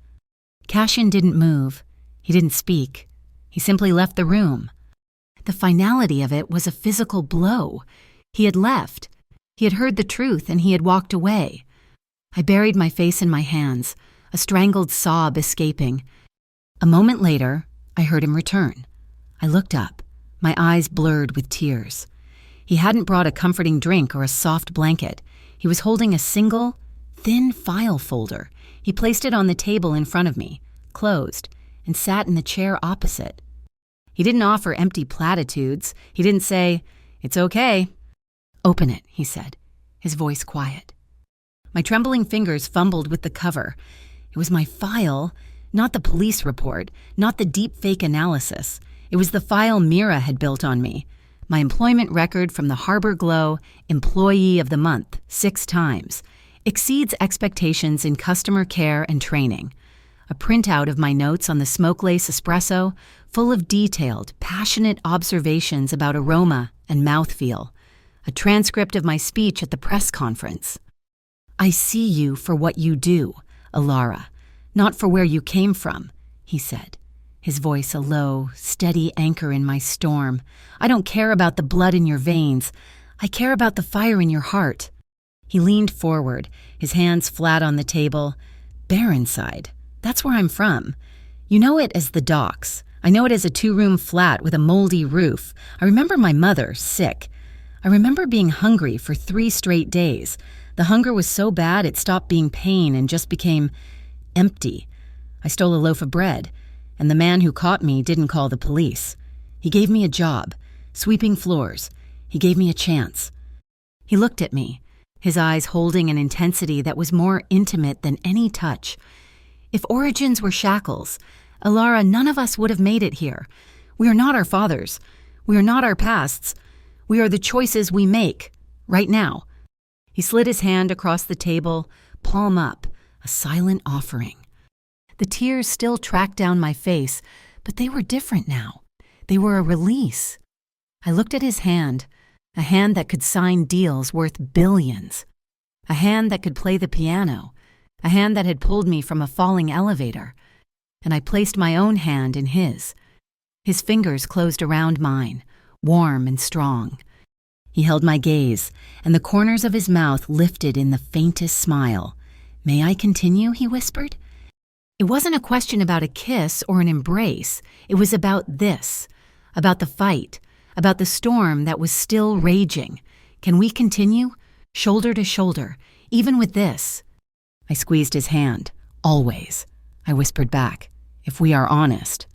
Cassian didn't move. He didn't speak. He simply left the room. The finality of it was a physical blow. He had left. He had heard the truth, and he had walked away. I buried my face in my hands, a strangled sob escaping. A moment later, I heard him return. I looked up, my eyes blurred with tears. He hadn't brought a comforting drink or a soft blanket. He was holding a single, thin file folder. He placed it on the table in front of me, closed, and sat in the chair opposite. He didn't offer empty platitudes. He didn't say, "It's okay." "Open it," he said, his voice quiet. My trembling fingers fumbled with the cover. It was my file, not the police report, not the deepfake analysis. It was the file Mira had built on me. My employment record from the Harbor Glow Employee of the Month 6 times. Exceeds expectations in customer care and training. A printout of my notes on the smoke lace espresso, full of detailed, passionate observations about aroma and mouthfeel. A transcript of my speech at the press conference. "I see you for what you do, Alara, not for where you came from," he said, his voice a low, steady anchor in my storm. "I don't care about the blood in your veins. I care about the fire in your heart." He leaned forward, his hands flat on the table. "Barrenside, that's where I'm from. You know it as the docks. I know it as a 2-room flat with a moldy roof. I remember my mother, sick. I remember being hungry for 3 straight days. The hunger was so bad it stopped being pain and just became empty. I stole a loaf of bread, and the man who caught me didn't call the police. He gave me a job, sweeping floors. He gave me a chance." He looked at me, his eyes holding an intensity that was more intimate than any touch. "If origins were shackles, Alara, none of us would have made it here. We are not our fathers. We are not our pasts. We are the choices we make, right now." He slid his hand across the table, palm up, a silent offering. The tears still tracked down my face, but they were different now. They were a release. I looked at his hand, a hand that could sign deals worth billions. A hand that could play the piano, a hand that had pulled me from a falling elevator. And I placed my own hand in his. His fingers closed around mine, warm and strong. He held my gaze, and the corners of his mouth lifted in the faintest smile. "May I continue?" he whispered. It wasn't a question about a kiss or an embrace. It was about this, about the fight, about the storm that was still raging. "Can we continue? Shoulder to shoulder, even with this?" I squeezed his hand. "Always," I whispered back, "if we are honest."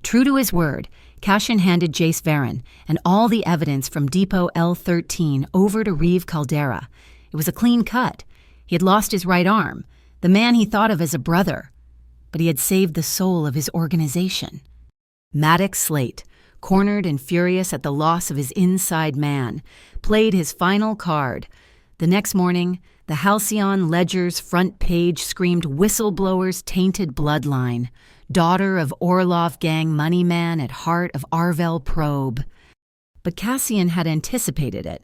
True to his word, Cashin handed Jace Varon and all the evidence from Depot L13 over to Reeve Caldera. It was a clean cut. He had lost his right arm, the man he thought of as a brother, but he had saved the soul of his organization. Maddox Slate, cornered and furious at the loss of his inside man, played his final card. The next morning, the Halcyon Ledger's front page screamed whistleblower's tainted bloodline, daughter of Orlov gang moneyman at heart of Arvel probe. But Cassian had anticipated it.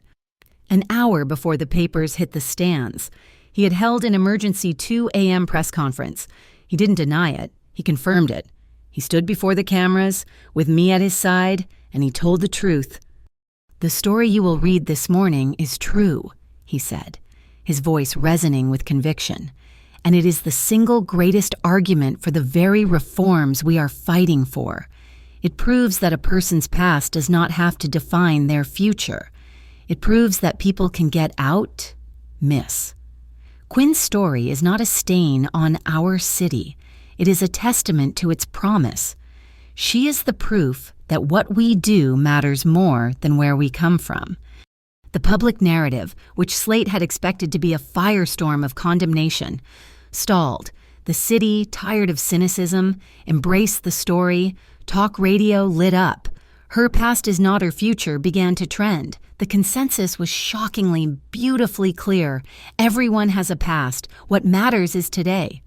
An hour before the papers hit the stands, he had held an emergency 2 a.m. press conference. He didn't deny it. He confirmed it. He stood before the cameras, with me at his side, and he told the truth. "The story you will read this morning is true," he said, his voice resonating with conviction. "And it is the single greatest argument for the very reforms we are fighting for. It proves that a person's past does not have to define their future. It proves that people can get out, miss. Quinn's story is not a stain on our city. It is a testament to its promise. She is the proof that what we do matters more than where we come from." The public narrative, which Slate had expected to be a firestorm of condemnation, stalled. The city, tired of cynicism, embraced the story. Talk radio lit up. Her past is not her future began to trend. The consensus was shockingly, beautifully clear. Everyone has a past. What matters is today.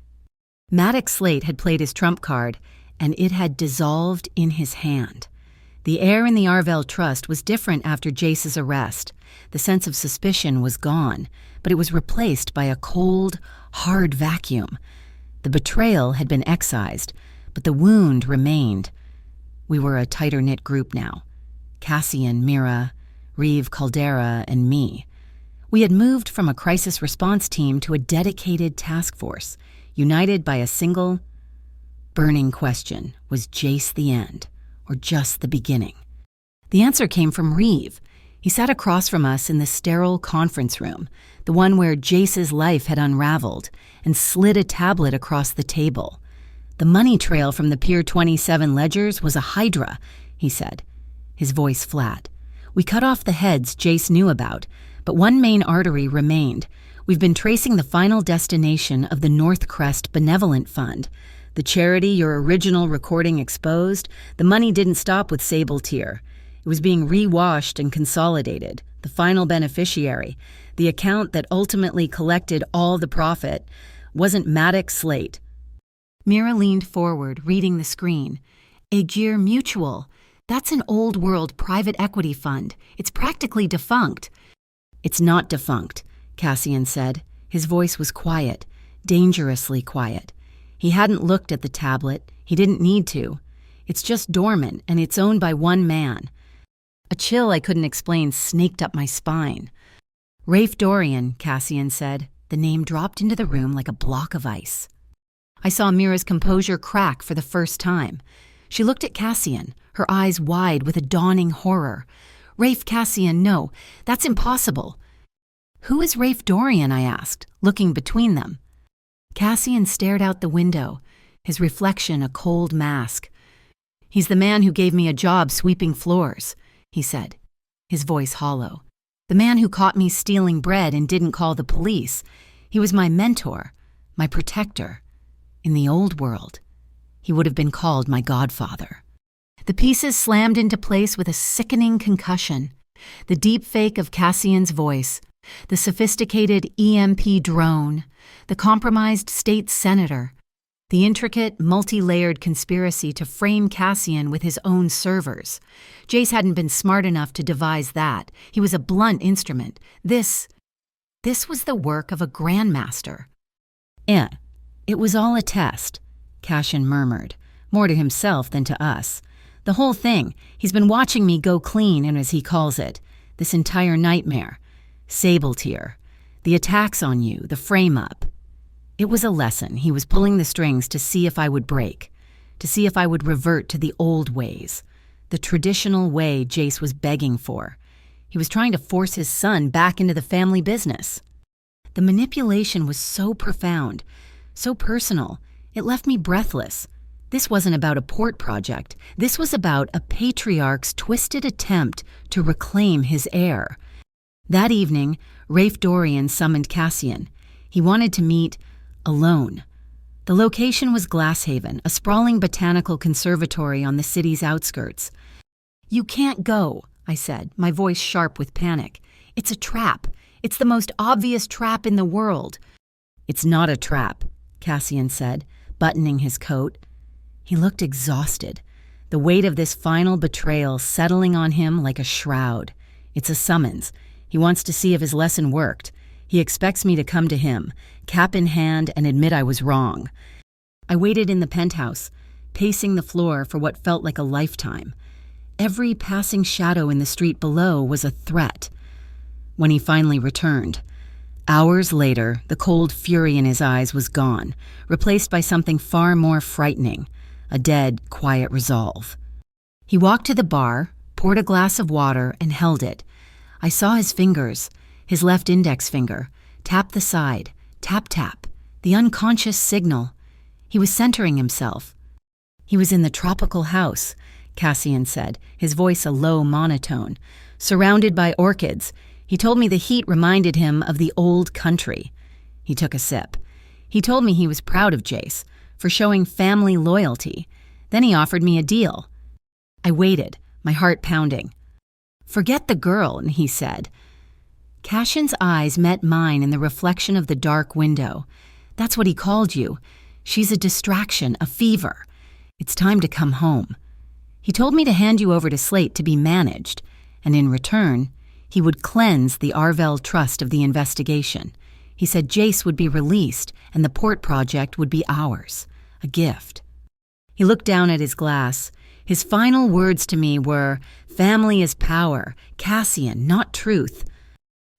Maddox Slate had played his trump card, and it had dissolved in his hand. The air in the Arvel Trust was different after Jace's arrest. The sense of suspicion was gone, but it was replaced by a cold, hard vacuum. The betrayal had been excised, but the wound remained. We were a tighter-knit group now. Cassian, Mira, Reeve Caldera, and me. We had moved from a crisis response team to a dedicated task force, united by a single, burning question: was Jace the end, or just the beginning? The answer came from Reeve. He sat across from us in the sterile conference room, the one where Jace's life had unraveled, and slid a tablet across the table. The money trail from the Pier 27 ledgers was a hydra, he said, his voice flat. We cut off the heads Jace knew about, but one main artery remained. We've been tracing the final destination of the North Crest Benevolent Fund. The charity your original recording exposed, the money didn't stop with Sable Tier. It was being rewashed and consolidated. The final beneficiary, the account that ultimately collected all the profit, wasn't Maddox Slate. Mira leaned forward, reading the screen. Aegir Mutual. That's an old-world private equity fund. It's practically defunct. It's not defunct, Cassian said. His voice was quiet, dangerously quiet. He hadn't looked at the tablet. He didn't need to. It's just dormant, and it's owned by one man. A chill I couldn't explain snaked up my spine. Rafe Dorian, Cassian said. The name dropped into the room like a block of ice. I saw Mira's composure crack for the first time. She looked at Cassian, her eyes wide with a dawning horror. Rafe, Cassian, no, that's impossible. Who is Rafe Dorian? I asked, looking between them. Cassian stared out the window, his reflection a cold mask. He's the man who gave me a job sweeping floors, he said, his voice hollow. The man who caught me stealing bread and didn't call the police. He was my mentor, my protector. In the old world, he would have been called my godfather. The pieces slammed into place with a sickening concussion. The deep fake of Cassian's voice, the sophisticated EMP drone, the compromised state senator, the intricate, multi-layered conspiracy to frame Cassian with his own servers. Jace hadn't been smart enough to devise that. He was a blunt instrument. This was the work of a grandmaster. It was all a test, Cassian murmured, more to himself than to us. The whole thing, he's been watching me go clean, and as he calls it, this entire nightmare. Sable Tier, the attacks on you, the frame-up. It was a lesson. He was pulling the strings to see if I would break, to see if I would revert to the old ways, the traditional way Jace was begging for. He was trying to force his son back into the family business. The manipulation was so profound, so personal, it left me breathless. This wasn't about a port project. This was about a patriarch's twisted attempt to reclaim his heir. That evening, Rafe Dorian summoned Cassian. He wanted to meet alone. The location was Glasshaven, a sprawling botanical conservatory on the city's outskirts. You can't go, I said, my voice sharp with panic. It's a trap. It's the most obvious trap in the world. It's not a trap, Cassian said, buttoning his coat. He looked exhausted, the weight of this final betrayal settling on him like a shroud. It's a summons. He wants to see if his lesson worked. He expects me to come to him, cap in hand, and admit I was wrong. I waited in the penthouse, pacing the floor for what felt like a lifetime. Every passing shadow in the street below was a threat. When he finally returned, hours later, the cold fury in his eyes was gone, replaced by something far more frightening, a dead, quiet resolve. He walked to the bar, poured a glass of water, and held it. I saw his fingers, his left index finger, tap the side, tap, tap, the unconscious signal. He was centering himself. He was in the tropical house, Cassian said, his voice a low monotone. Surrounded by orchids, he told me the heat reminded him of the old country. He took a sip. He told me he was proud of Jace for showing family loyalty. Then he offered me a deal. I waited, my heart pounding. Forget the girl, he said. Cassian's eyes met mine in the reflection of the dark window. That's what he called you. She's a distraction, a fever. It's time to come home. He told me to hand you over to Slate to be managed, and in return, he would cleanse the Arvel Trust of the investigation. He said Jace would be released, and the port project would be ours, a gift. He looked down at his glass. His final words to me were, "Family is power, Cassian, not truth."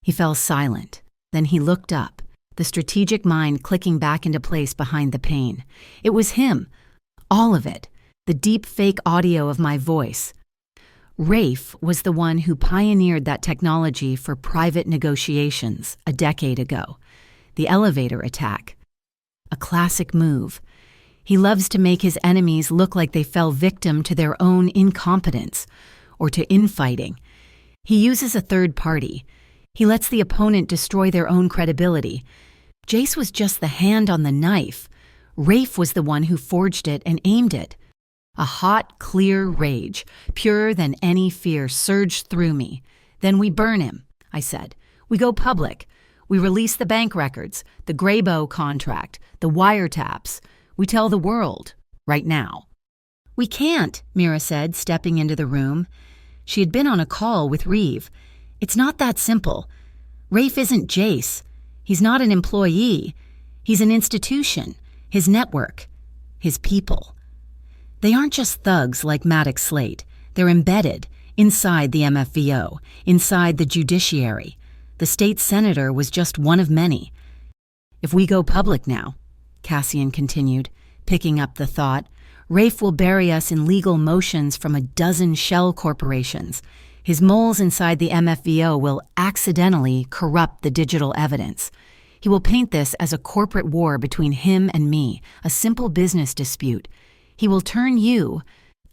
He fell silent. Then he looked up, the strategic mind clicking back into place behind the pain. It was him, all of it, the deep fake audio of my voice. Rafe was the one who pioneered that technology for private negotiations a decade ago. The elevator attack. A classic move. He loves to make his enemies look like they fell victim to their own incompetence or to infighting. He uses a third party. He lets the opponent destroy their own credibility. Jace was just the hand on the knife. Rafe was the one who forged it and aimed it. A hot, clear rage, purer than any fear, surged through me. Then we burn him, I said. We go public. We release the bank records, the Graybow contract, the wiretaps. We tell the world, right now. We can't, Mira said, stepping into the room. She had been on a call with Reeve. It's not that simple. Rafe isn't Jace. He's not an employee. He's an institution, his network, his people. They aren't just thugs like Maddox Slate. They're embedded inside the MFVO, inside the judiciary. The state senator was just one of many. If we go public now, Cassian continued, picking up the thought, Rafe will bury us in legal motions from a dozen shell corporations. His moles inside the MFVO will accidentally corrupt the digital evidence. He will paint this as a corporate war between him and me, a simple business dispute. He will turn you,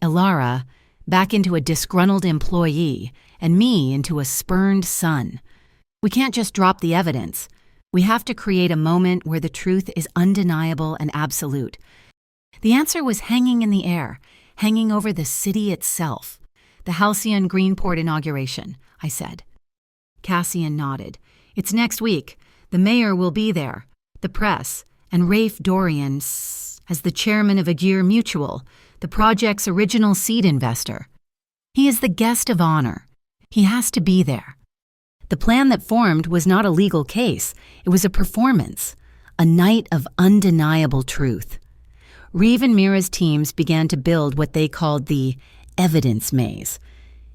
Ilara, back into a disgruntled employee and me into a spurned son. We can't just drop the evidence. We have to create a moment where the truth is undeniable and absolute. The answer was hanging in the air, hanging over the city itself. The Halcyon Greenport inauguration, I said. Cassian nodded. It's next week. The mayor will be there, the press, and Rafe Dorian as the chairman of Aguirre Mutual, the project's original seed investor. He is the guest of honor. He has to be there. The plan that formed was not a legal case. It was a performance, a night of undeniable truth. Reeve and Mira's teams began to build what they called the evidence maze.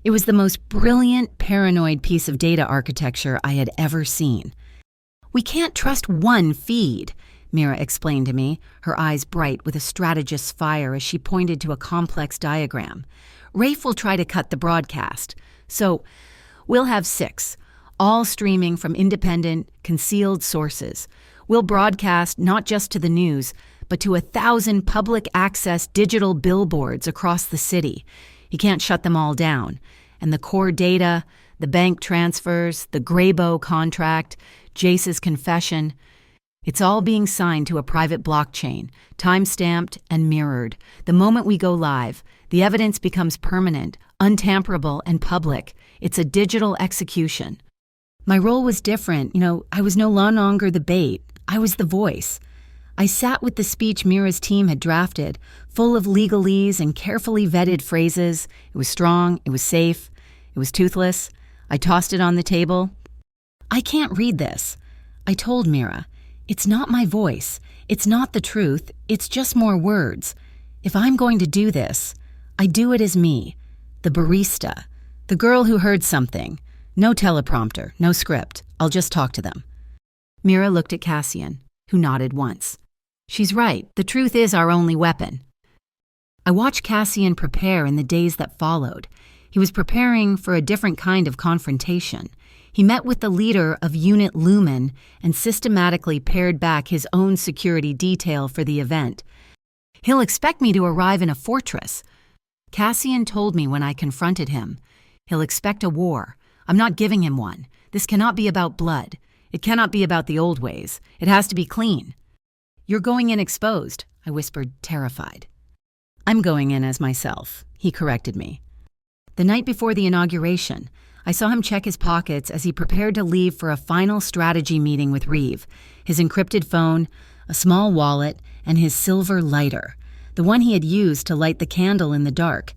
It was the most brilliant, paranoid piece of data architecture I had ever seen. We can't trust one feed, Mira explained to me, her eyes bright with a strategist's fire as she pointed to a complex diagram. Rafe will try to cut the broadcast. So, we'll have 6, all streaming from independent, concealed sources. We'll broadcast not just to the news, but to 1,000 public access digital billboards across the city. He can't shut them all down. And the core data, the bank transfers, the Graybow contract, Jace's confession, it's all being signed to a private blockchain, time-stamped and mirrored. The moment we go live, the evidence becomes permanent, untamperable, and public. It's a digital execution. My role was different. I was no longer the bait. I was the voice. I sat with the speech Mira's team had drafted, full of legalese and carefully vetted phrases. It was strong, it was safe, it was toothless. I tossed it on the table. I can't read this, I told Mira. It's not my voice. It's not the truth. It's just more words. If I'm going to do this, I do it as me, the barista, the girl who heard something. No teleprompter, no script. I'll just talk to them. Mira looked at Cassian, who nodded once. She's right. The truth is our only weapon. I watched Cassian prepare in the days that followed. He was preparing for a different kind of confrontation. He met with the leader of Unit Lumen and systematically pared back his own security detail for the event. He'll expect me to arrive in a fortress. Cassian told me when I confronted him. He'll expect a war. I'm not giving him one. This cannot be about blood. It cannot be about the old ways. It has to be clean. You're going in exposed, I whispered, terrified. I'm going in as myself, he corrected me. The night before the inauguration, I saw him check his pockets as he prepared to leave for a final strategy meeting with Reeve, his encrypted phone, a small wallet, and his silver lighter, the one he had used to light the candle in the dark.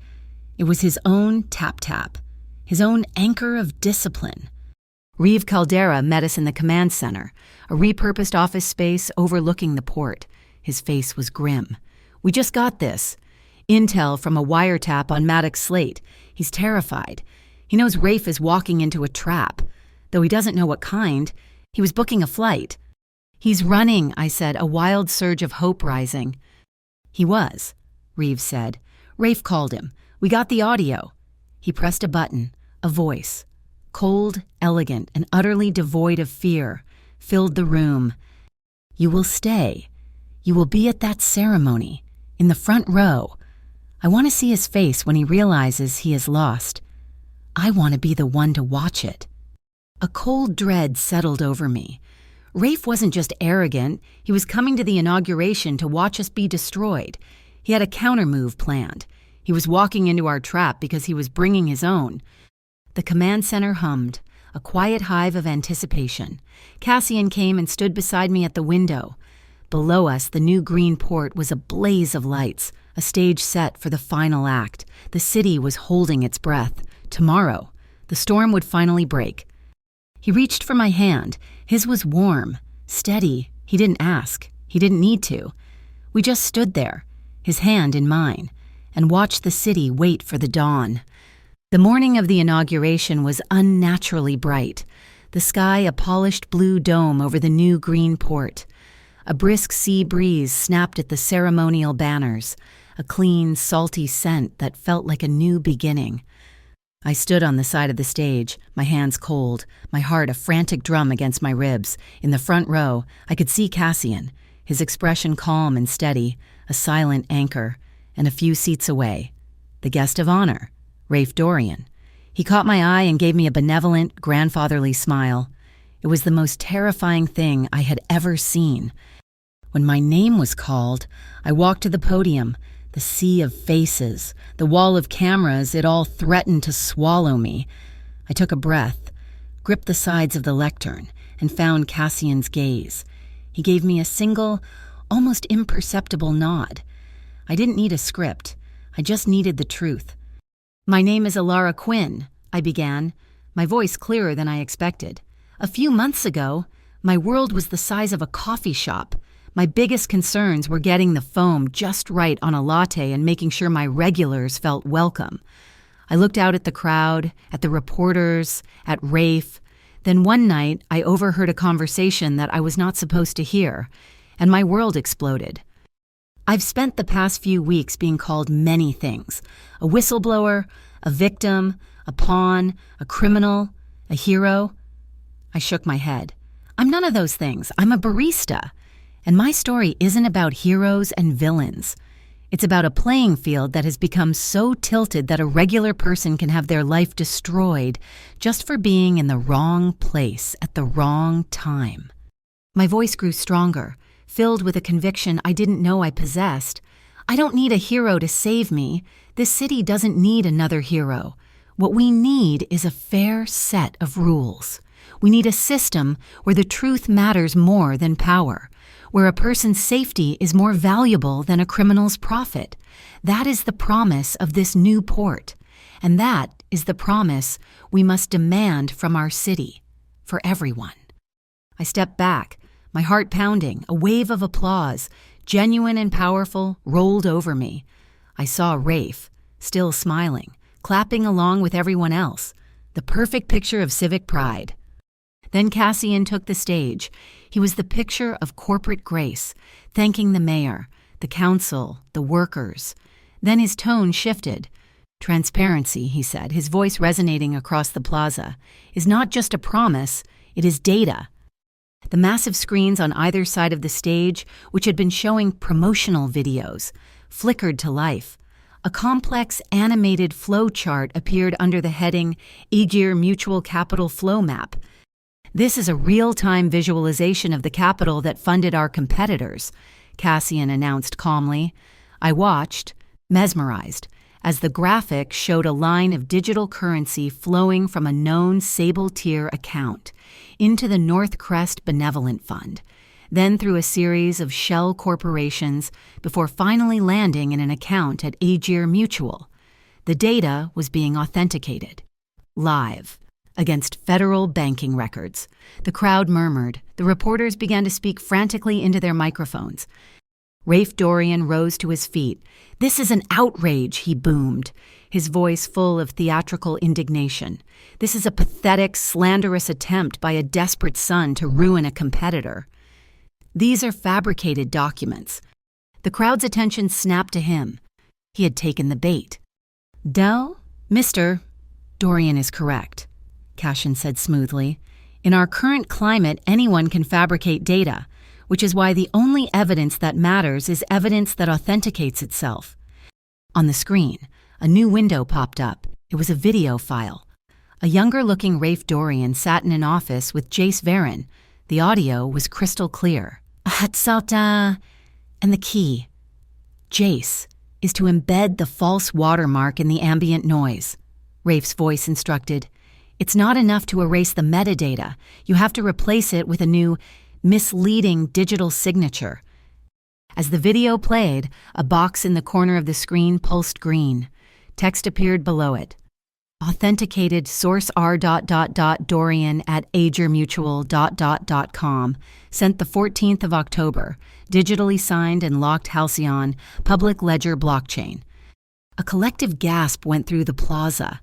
It was his own tap-tap, his own anchor of discipline. Reeve Caldera met us in the command center, a repurposed office space overlooking the port. His face was grim. We just got this. Intel from a wiretap on Maddox Slate. He's terrified. He knows Rafe is walking into a trap. Though he doesn't know what kind, he was booking a flight. He's running, I said, a wild surge of hope rising. He was, Reeve said. Rafe called him. We got the audio. He pressed a button, a voice, cold, elegant, and utterly devoid of fear, filled the room. "You will stay. You will be at that ceremony, in the front row. I want to see his face when he realizes he is lost. I want to be the one to watch it." A cold dread settled over me. Rafe wasn't just arrogant, he was coming to the inauguration to watch us be destroyed. He had a countermove planned. He was walking into our trap because he was bringing his own. The command center hummed, a quiet hive of anticipation. Cassian came and stood beside me at the window. Below us, the new green port was a blaze of lights, a stage set for the final act. The city was holding its breath. Tomorrow, the storm would finally break. He reached for my hand. His was warm, steady. He didn't ask. He didn't need to. We just stood there, his hand in mine, and watched the city wait for the dawn. The morning of the inauguration was unnaturally bright. The sky a polished blue dome over the new green port. A brisk sea breeze snapped at the ceremonial banners, a clean, salty scent that felt like a new beginning. I stood on the side of the stage, my hands cold, my heart a frantic drum against my ribs. In the front row, I could see Cassian, his expression calm and steady, a silent anchor, and a few seats away, the guest of honor, Rafe Dorian. He caught my eye and gave me a benevolent, grandfatherly smile. It was the most terrifying thing I had ever seen. When my name was called, I walked to the podium. The sea of faces, the wall of cameras, it all threatened to swallow me. I took a breath, gripped the sides of the lectern, and found Cassian's gaze. He gave me a single, almost imperceptible nod. I didn't need a script. I just needed the truth. "My name is Alara Quinn," I began, my voice clearer than I expected. "A few months ago, my world was the size of a coffee shop. My biggest concerns were getting the foam just right on a latte and making sure my regulars felt welcome. I looked out at the crowd, at the reporters, at Rafe. Then one night, I overheard a conversation that I was not supposed to hear, and my world exploded. I've spent the past few weeks being called many things: a whistleblower, a victim, a pawn, a criminal, a hero. I shook my head. I'm none of those things. I'm a barista. And my story isn't about heroes and villains. It's about a playing field that has become so tilted that a regular person can have their life destroyed just for being in the wrong place at the wrong time. My voice grew stronger, filled with a conviction I didn't know I possessed. I don't need a hero to save me. This city doesn't need another hero. What we need is a fair set of rules. We need a system where the truth matters more than power, where a person's safety is more valuable than a criminal's profit. That is the promise of this new port, and that is the promise we must demand from our city, for everyone. I stepped back, my heart pounding, a wave of applause, genuine and powerful, rolled over me. I saw Rafe, still smiling, clapping along with everyone else, the perfect picture of civic pride. Then Cassian took the stage. He was the picture of corporate grace, thanking the mayor, the council, the workers. Then his tone shifted. "Transparency," he said, his voice resonating across the plaza, "is not just a promise, it is data." The massive screens on either side of the stage, which had been showing promotional videos, flickered to life. A complex animated flow chart appeared under the heading Aegir Mutual Capital Flow Map. "This is a real-time visualization of the capital that funded our competitors," Cassian announced calmly. I watched, mesmerized, as the graphic showed a line of digital currency flowing from a known Sable Tier account into the North Crest Benevolent Fund, then through a series of shell corporations before finally landing in an account at Aegir Mutual. The data was being authenticated, live, against federal banking records. The crowd murmured. The reporters began to speak frantically into their microphones. Rafe Dorian rose to his feet. "This is an outrage," he boomed, his voice full of theatrical indignation. "This is a pathetic, slanderous attempt by a desperate son to ruin a competitor. These are fabricated documents." The crowd's attention snapped to him. He had taken the bait. "Dell? Mister," Dorian is correct, Cashin said smoothly. In our current climate, anyone can fabricate data, which is why the only evidence that matters is evidence that authenticates itself. On the screen, a new window popped up. It was a video file. A younger-looking Rafe Dorian sat in an office with Jace Varen. The audio was crystal clear. Hatsalta, and the key. Jace is to embed the false watermark in the ambient noise. Rafe's voice instructed. It's not enough to erase the metadata. You have to replace it with a new, misleading digital signature. As the video played, a box in the corner of the screen pulsed green. Text appeared below it. Authenticated source r.dorian at agermutual.com. Sent the 14th of October. Digitally signed and locked Halcyon. Public ledger blockchain. A collective gasp went through the plaza.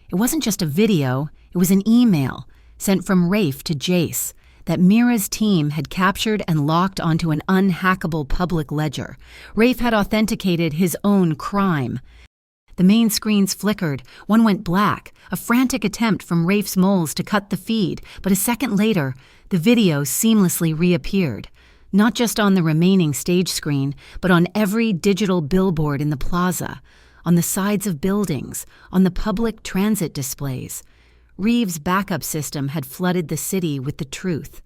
It wasn't just a video, it was an email sent from Rafe to Jace that Mira's team had captured and locked onto an unhackable public ledger. Rafe had authenticated his own crime. The main screens flickered. One went black, a frantic attempt from Rafe's moles to cut the feed, but a second later, the video seamlessly reappeared. Not just on the remaining stage screen, but on every digital billboard in the plaza, on the sides of buildings, on the public transit displays. Reeves' backup system had flooded the city with the truth.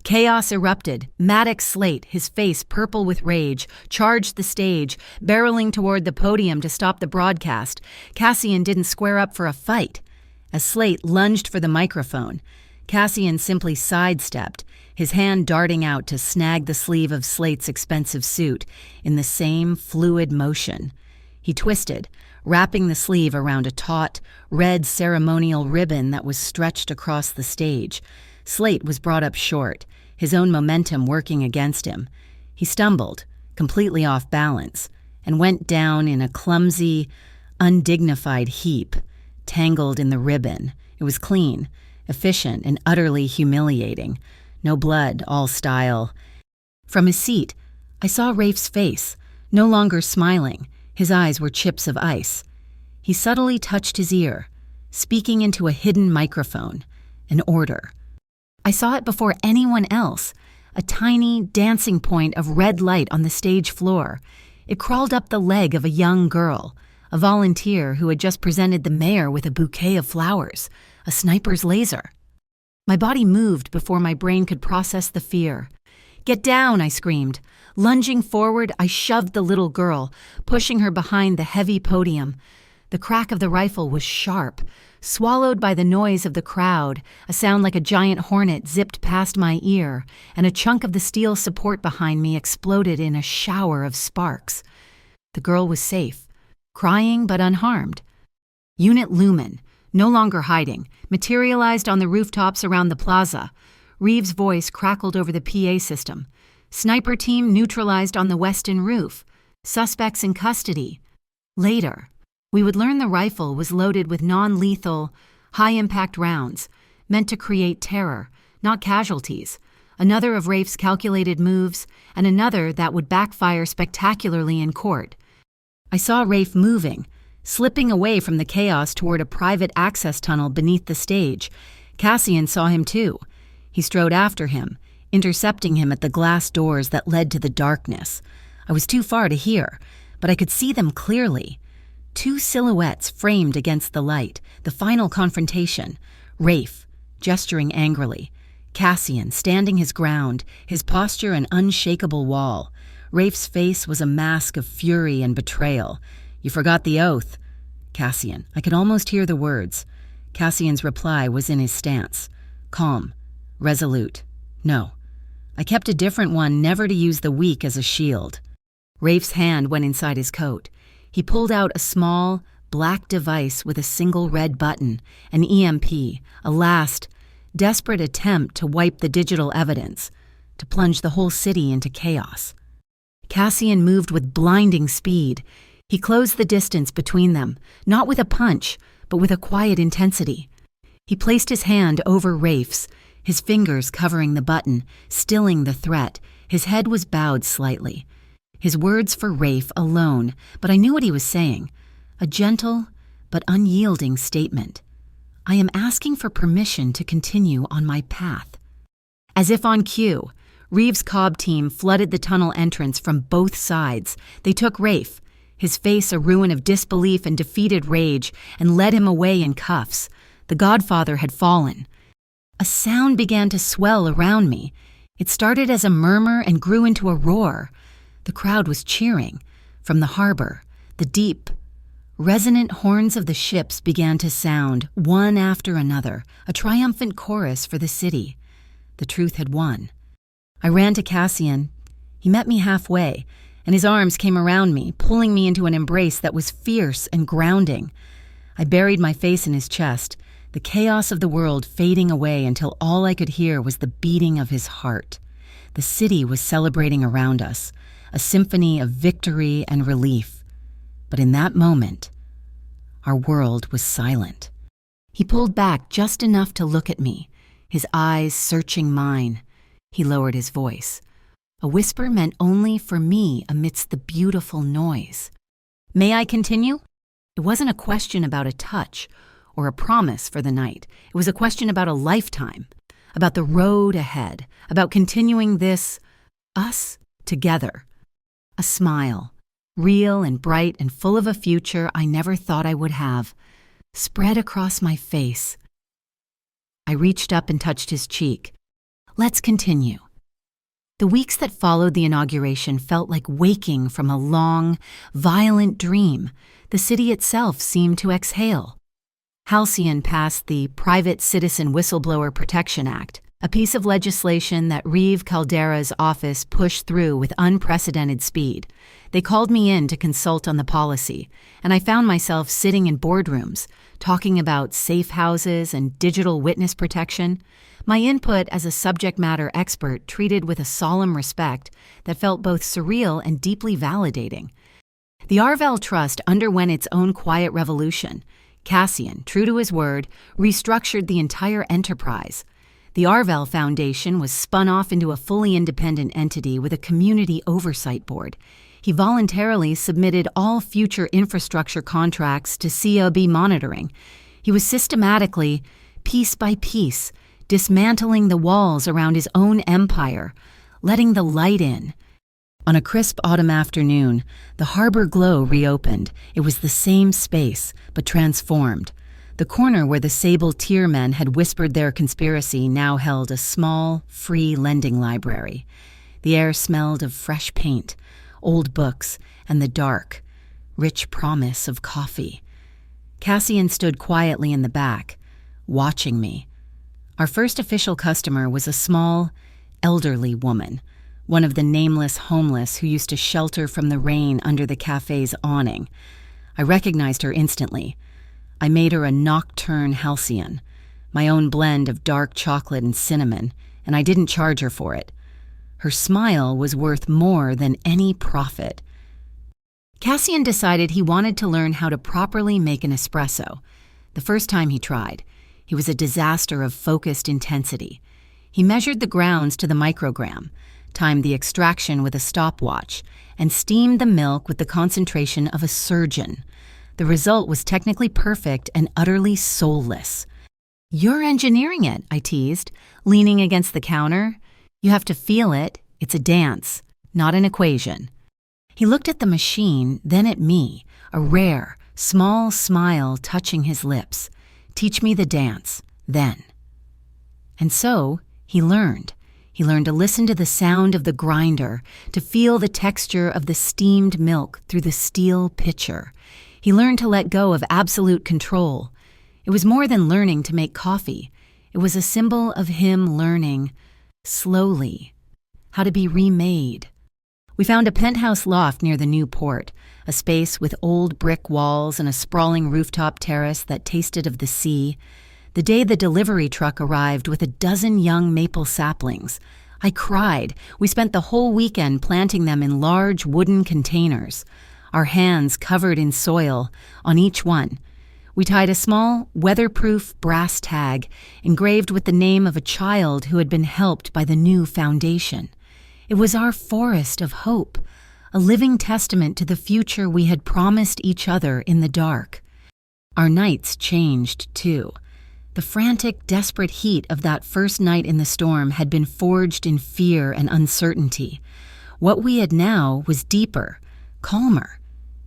Chaos erupted. Maddox Slate, his face purple with rage, charged the stage, barreling toward the podium to stop the broadcast. Cassian didn't square up for a fight. As Slate lunged for the microphone, Cassian simply sidestepped, his hand darting out to snag the sleeve of Slate's expensive suit in the same fluid motion. He twisted, wrapping the sleeve around a taut, red ceremonial ribbon that was stretched across the stage. Slate was brought up short, his own momentum working against him. He stumbled, completely off balance, and went down in a clumsy, undignified heap, tangled in the ribbon. It was clean, efficient, and utterly humiliating. No blood, all style. From his seat, I saw Rafe's face, no longer smiling. His eyes were chips of ice. He subtly touched his ear, speaking into a hidden microphone, an order. I saw it before anyone else, a tiny dancing point of red light on the stage floor. It crawled up the leg of a young girl, a volunteer who had just presented the mayor with a bouquet of flowers, a sniper's laser. My body moved before my brain could process the fear. "Get down," I screamed. Lunging forward, I shoved the little girl, pushing her behind the heavy podium. The crack of the rifle was sharp, swallowed by the noise of the crowd. A sound like a giant hornet zipped past my ear, and a chunk of the steel support behind me exploded in a shower of sparks. The girl was safe, crying but unharmed. Unit Lumen, no longer hiding, materialized on the rooftops around the plaza. Reeves' voice crackled over the PA system. Sniper team neutralized on the western roof. Suspects in custody. Later, we would learn the rifle was loaded with non-lethal, high-impact rounds, meant to create terror, not casualties. Another of Rafe's calculated moves, and another that would backfire spectacularly in court. I saw Rafe moving, slipping away from the chaos toward a private access tunnel beneath the stage. Cassian saw him too. He strode after him, intercepting him at the glass doors that led to the darkness. I was too far to hear, but I could see them clearly. Two silhouettes framed against the light, the final confrontation. Rafe, gesturing angrily. Cassian, standing his ground, his posture an unshakable wall. Rafe's face was a mask of fury and betrayal. "You forgot the oath." Cassian. I could almost hear the words. Cassian's reply was in his stance. Calm. Resolute. No. I kept a different one, never to use the weak as a shield. Rafe's hand went inside his coat. He pulled out a small, black device with a single red button, an EMP, a last, desperate attempt to wipe the digital evidence, to plunge the whole city into chaos. Cassian moved with blinding speed. He closed the distance between them, not with a punch, but with a quiet intensity. He placed his hand over Rafe's, his fingers covering the button, stilling the threat. His head was bowed slightly. His words for Rafe alone, but I knew what he was saying. A gentle but unyielding statement. I am asking for permission to continue on my path. As if on cue, Reeves' Cobb team flooded the tunnel entrance from both sides. They took Rafe, his face a ruin of disbelief and defeated rage, and led him away in cuffs. The Godfather had fallen. A sound began to swell around me. It started as a murmur and grew into a roar. The crowd was cheering. From the harbor, the deep, resonant horns of the ships began to sound, one after another, a triumphant chorus for the city. The truth had won. I ran to Cassian. He met me halfway, and his arms came around me, pulling me into an embrace that was fierce and grounding. I buried my face in his chest, the chaos of the world fading away until all I could hear was the beating of his heart. The city was celebrating around us, a symphony of victory and relief. But in that moment, our world was silent. He pulled back just enough to look at me, his eyes searching mine. He lowered his voice. A whisper meant only for me amidst the beautiful noise. May I continue? It wasn't a question about a touch or a promise for the night. It was a question about a lifetime, about the road ahead, about continuing this, us, together. A smile, real and bright and full of a future I never thought I would have, spread across my face. I reached up and touched his cheek. Let's continue. The weeks that followed the inauguration felt like waking from a long, violent dream. The city itself seemed to exhale. Halcyon passed the Private Citizen Whistleblower Protection Act, a piece of legislation that Reeve Caldera's office pushed through with unprecedented speed. They called me in to consult on the policy, and I found myself sitting in boardrooms, talking about safe houses and digital witness protection. My input as a subject matter expert treated with a solemn respect that felt both surreal and deeply validating. The Arvell Trust underwent its own quiet revolution. Cassian, true to his word, restructured the entire enterprise. The Arvell Foundation was spun off into a fully independent entity with a community oversight board. He voluntarily submitted all future infrastructure contracts to COB monitoring. He was systematically, piece by piece, dismantling the walls around his own empire, letting the light in. On a crisp autumn afternoon, the harbor glow reopened. It was the same space, but transformed. The corner where the Sable Tier men had whispered their conspiracy now held a small, free lending library. The air smelled of fresh paint, old books, and the dark, rich promise of coffee. Cassian stood quietly in the back, watching me. Our first official customer was a small, elderly woman, one of the nameless homeless who used to shelter from the rain under the cafe's awning. I recognized her instantly. I made her a nocturne halcyon, my own blend of dark chocolate and cinnamon, and I didn't charge her for it. Her smile was worth more than any profit. Cassian decided he wanted to learn how to properly make an espresso. The first time he tried, he was a disaster of focused intensity. He measured the grounds to the microgram, timed the extraction with a stopwatch, and steamed the milk with the concentration of a surgeon. The result was technically perfect and utterly soulless. "You're engineering it," I teased, leaning against the counter. "You have to feel it. It's a dance, not an equation." He looked at the machine, then at me, a rare, small smile touching his lips. "Teach me the dance, then." And so, he learned. He learned to listen to the sound of the grinder, to feel the texture of the steamed milk through the steel pitcher. He learned to let go of absolute control. It was more than learning to make coffee. It was a symbol of him learning, slowly, how to be remade. We found a penthouse loft near the new port, a space with old brick walls and a sprawling rooftop terrace that tasted of the sea. The day the delivery truck arrived with a dozen young maple saplings, I cried. We spent the whole weekend planting them in large wooden containers, our hands covered in soil on each one. We tied a small, weatherproof brass tag engraved with the name of a child who had been helped by the new foundation. It was our forest of hope, a living testament to the future we had promised each other in the dark. Our nights changed, too. The frantic, desperate heat of that first night in the storm had been forged in fear and uncertainty. What we had now was deeper, calmer.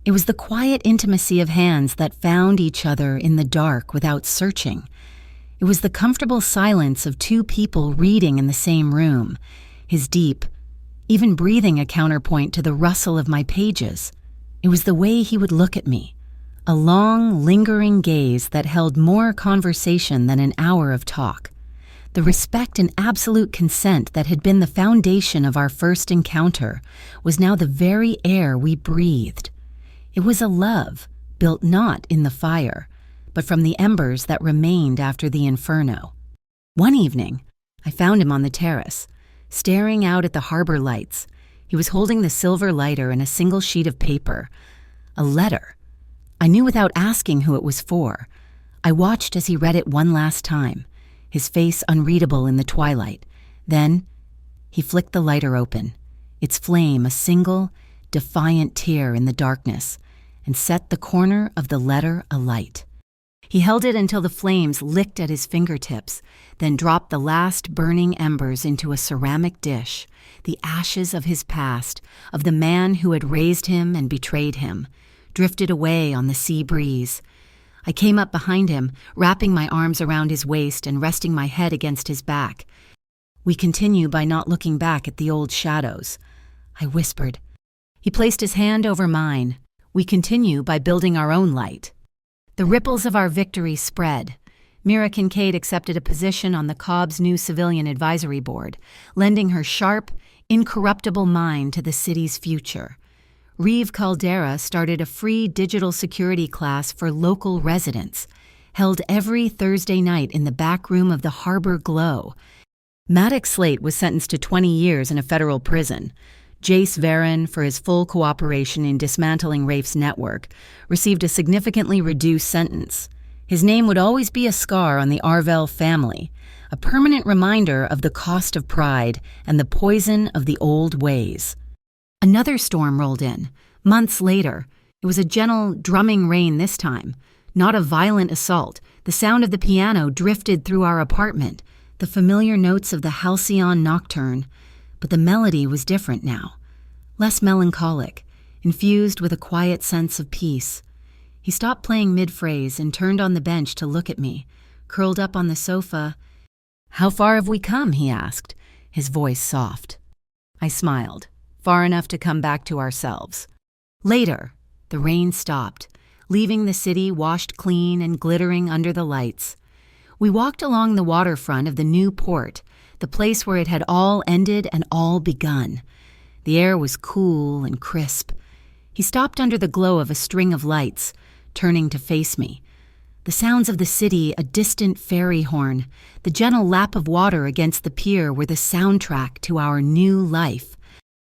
It was the quiet intimacy of hands that found each other in the dark without searching. It was the comfortable silence of two people reading in the same room, his deep, even breathing a counterpoint to the rustle of my pages. It was the way he would look at me, a long, lingering gaze that held more conversation than an hour of talk. The respect and absolute consent that had been the foundation of our first encounter was now the very air we breathed. It was a love built not in the fire, but from the embers that remained after the inferno. One evening, I found him on the terrace, staring out at the harbor lights. He was holding the silver lighter and a single sheet of paper, a letter. I knew without asking who it was for. I watched as he read it one last time, his face unreadable in the twilight. Then, he flicked the lighter open, its flame a single, defiant tear in the darkness, and set the corner of the letter alight. He held it until the flames licked at his fingertips, then dropped the last burning embers into a ceramic dish, the ashes of his past, of the man who had raised him and betrayed him, drifted away on the sea breeze. I came up behind him, wrapping my arms around his waist and resting my head against his back. We continue by not looking back at the old shadows, I whispered. He placed his hand over mine. We continue by building our own light. The ripples of our victory spread. Mira Kincaid accepted a position on the Cobb's new Civilian Advisory Board, lending her sharp, incorruptible mind to the city's future. Reeve Caldera started a free digital security class for local residents, held every Thursday night in the back room of the Harbor Glow. Maddox Slate was sentenced to 20 years in a federal prison. Jace Varon, for his full cooperation in dismantling Rafe's network, received a significantly reduced sentence. His name would always be a scar on the Arvell family, a permanent reminder of the cost of pride and the poison of the old ways. Another storm rolled in. Months later, it was a gentle, drumming rain this time, not a violent assault. The sound of the piano drifted through our apartment, the familiar notes of the Halcyon Nocturne. But the melody was different now, less melancholic, infused with a quiet sense of peace. He stopped playing mid-phrase and turned on the bench to look at me, curled up on the sofa. "How far have we come?" he asked, his voice soft. I smiled. Far enough to come back to ourselves. Later, the rain stopped, leaving the city washed clean and glittering under the lights. We walked along the waterfront of the new port, the place where it had all ended and all begun. The air was cool and crisp. He stopped under the glow of a string of lights, turning to face me. The sounds of the city, a distant ferry horn, the gentle lap of water against the pier were the soundtrack to our new life.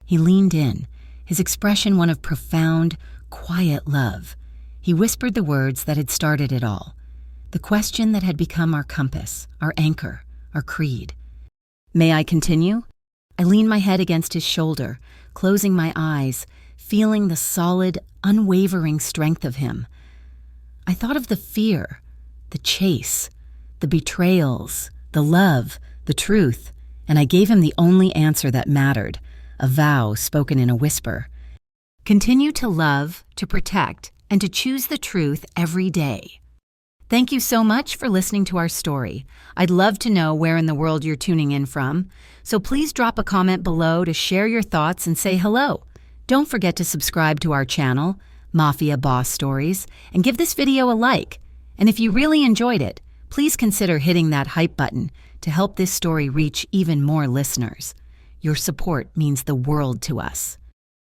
He leaned in, his expression one of profound, quiet love. He whispered the words that had started it all, the question that had become our compass, our anchor, our creed. "May I continue?" I leaned my head against his shoulder, closing my eyes, feeling the solid, unwavering strength of him. I thought of the fear, the chase, the betrayals, the love, the truth, and I gave him the only answer that mattered, a vow spoken in a whisper. Continue to love, to protect, and to choose the truth every day. Thank you so much for listening to our story. I'd love to know where in the world you're tuning in from, so please drop a comment below to share your thoughts and say hello. Don't forget to subscribe to our channel, Mafia Boss Stories, and give this video a like. And if you really enjoyed it, please consider hitting that hype button to help this story reach even more listeners. Your support means the world to us.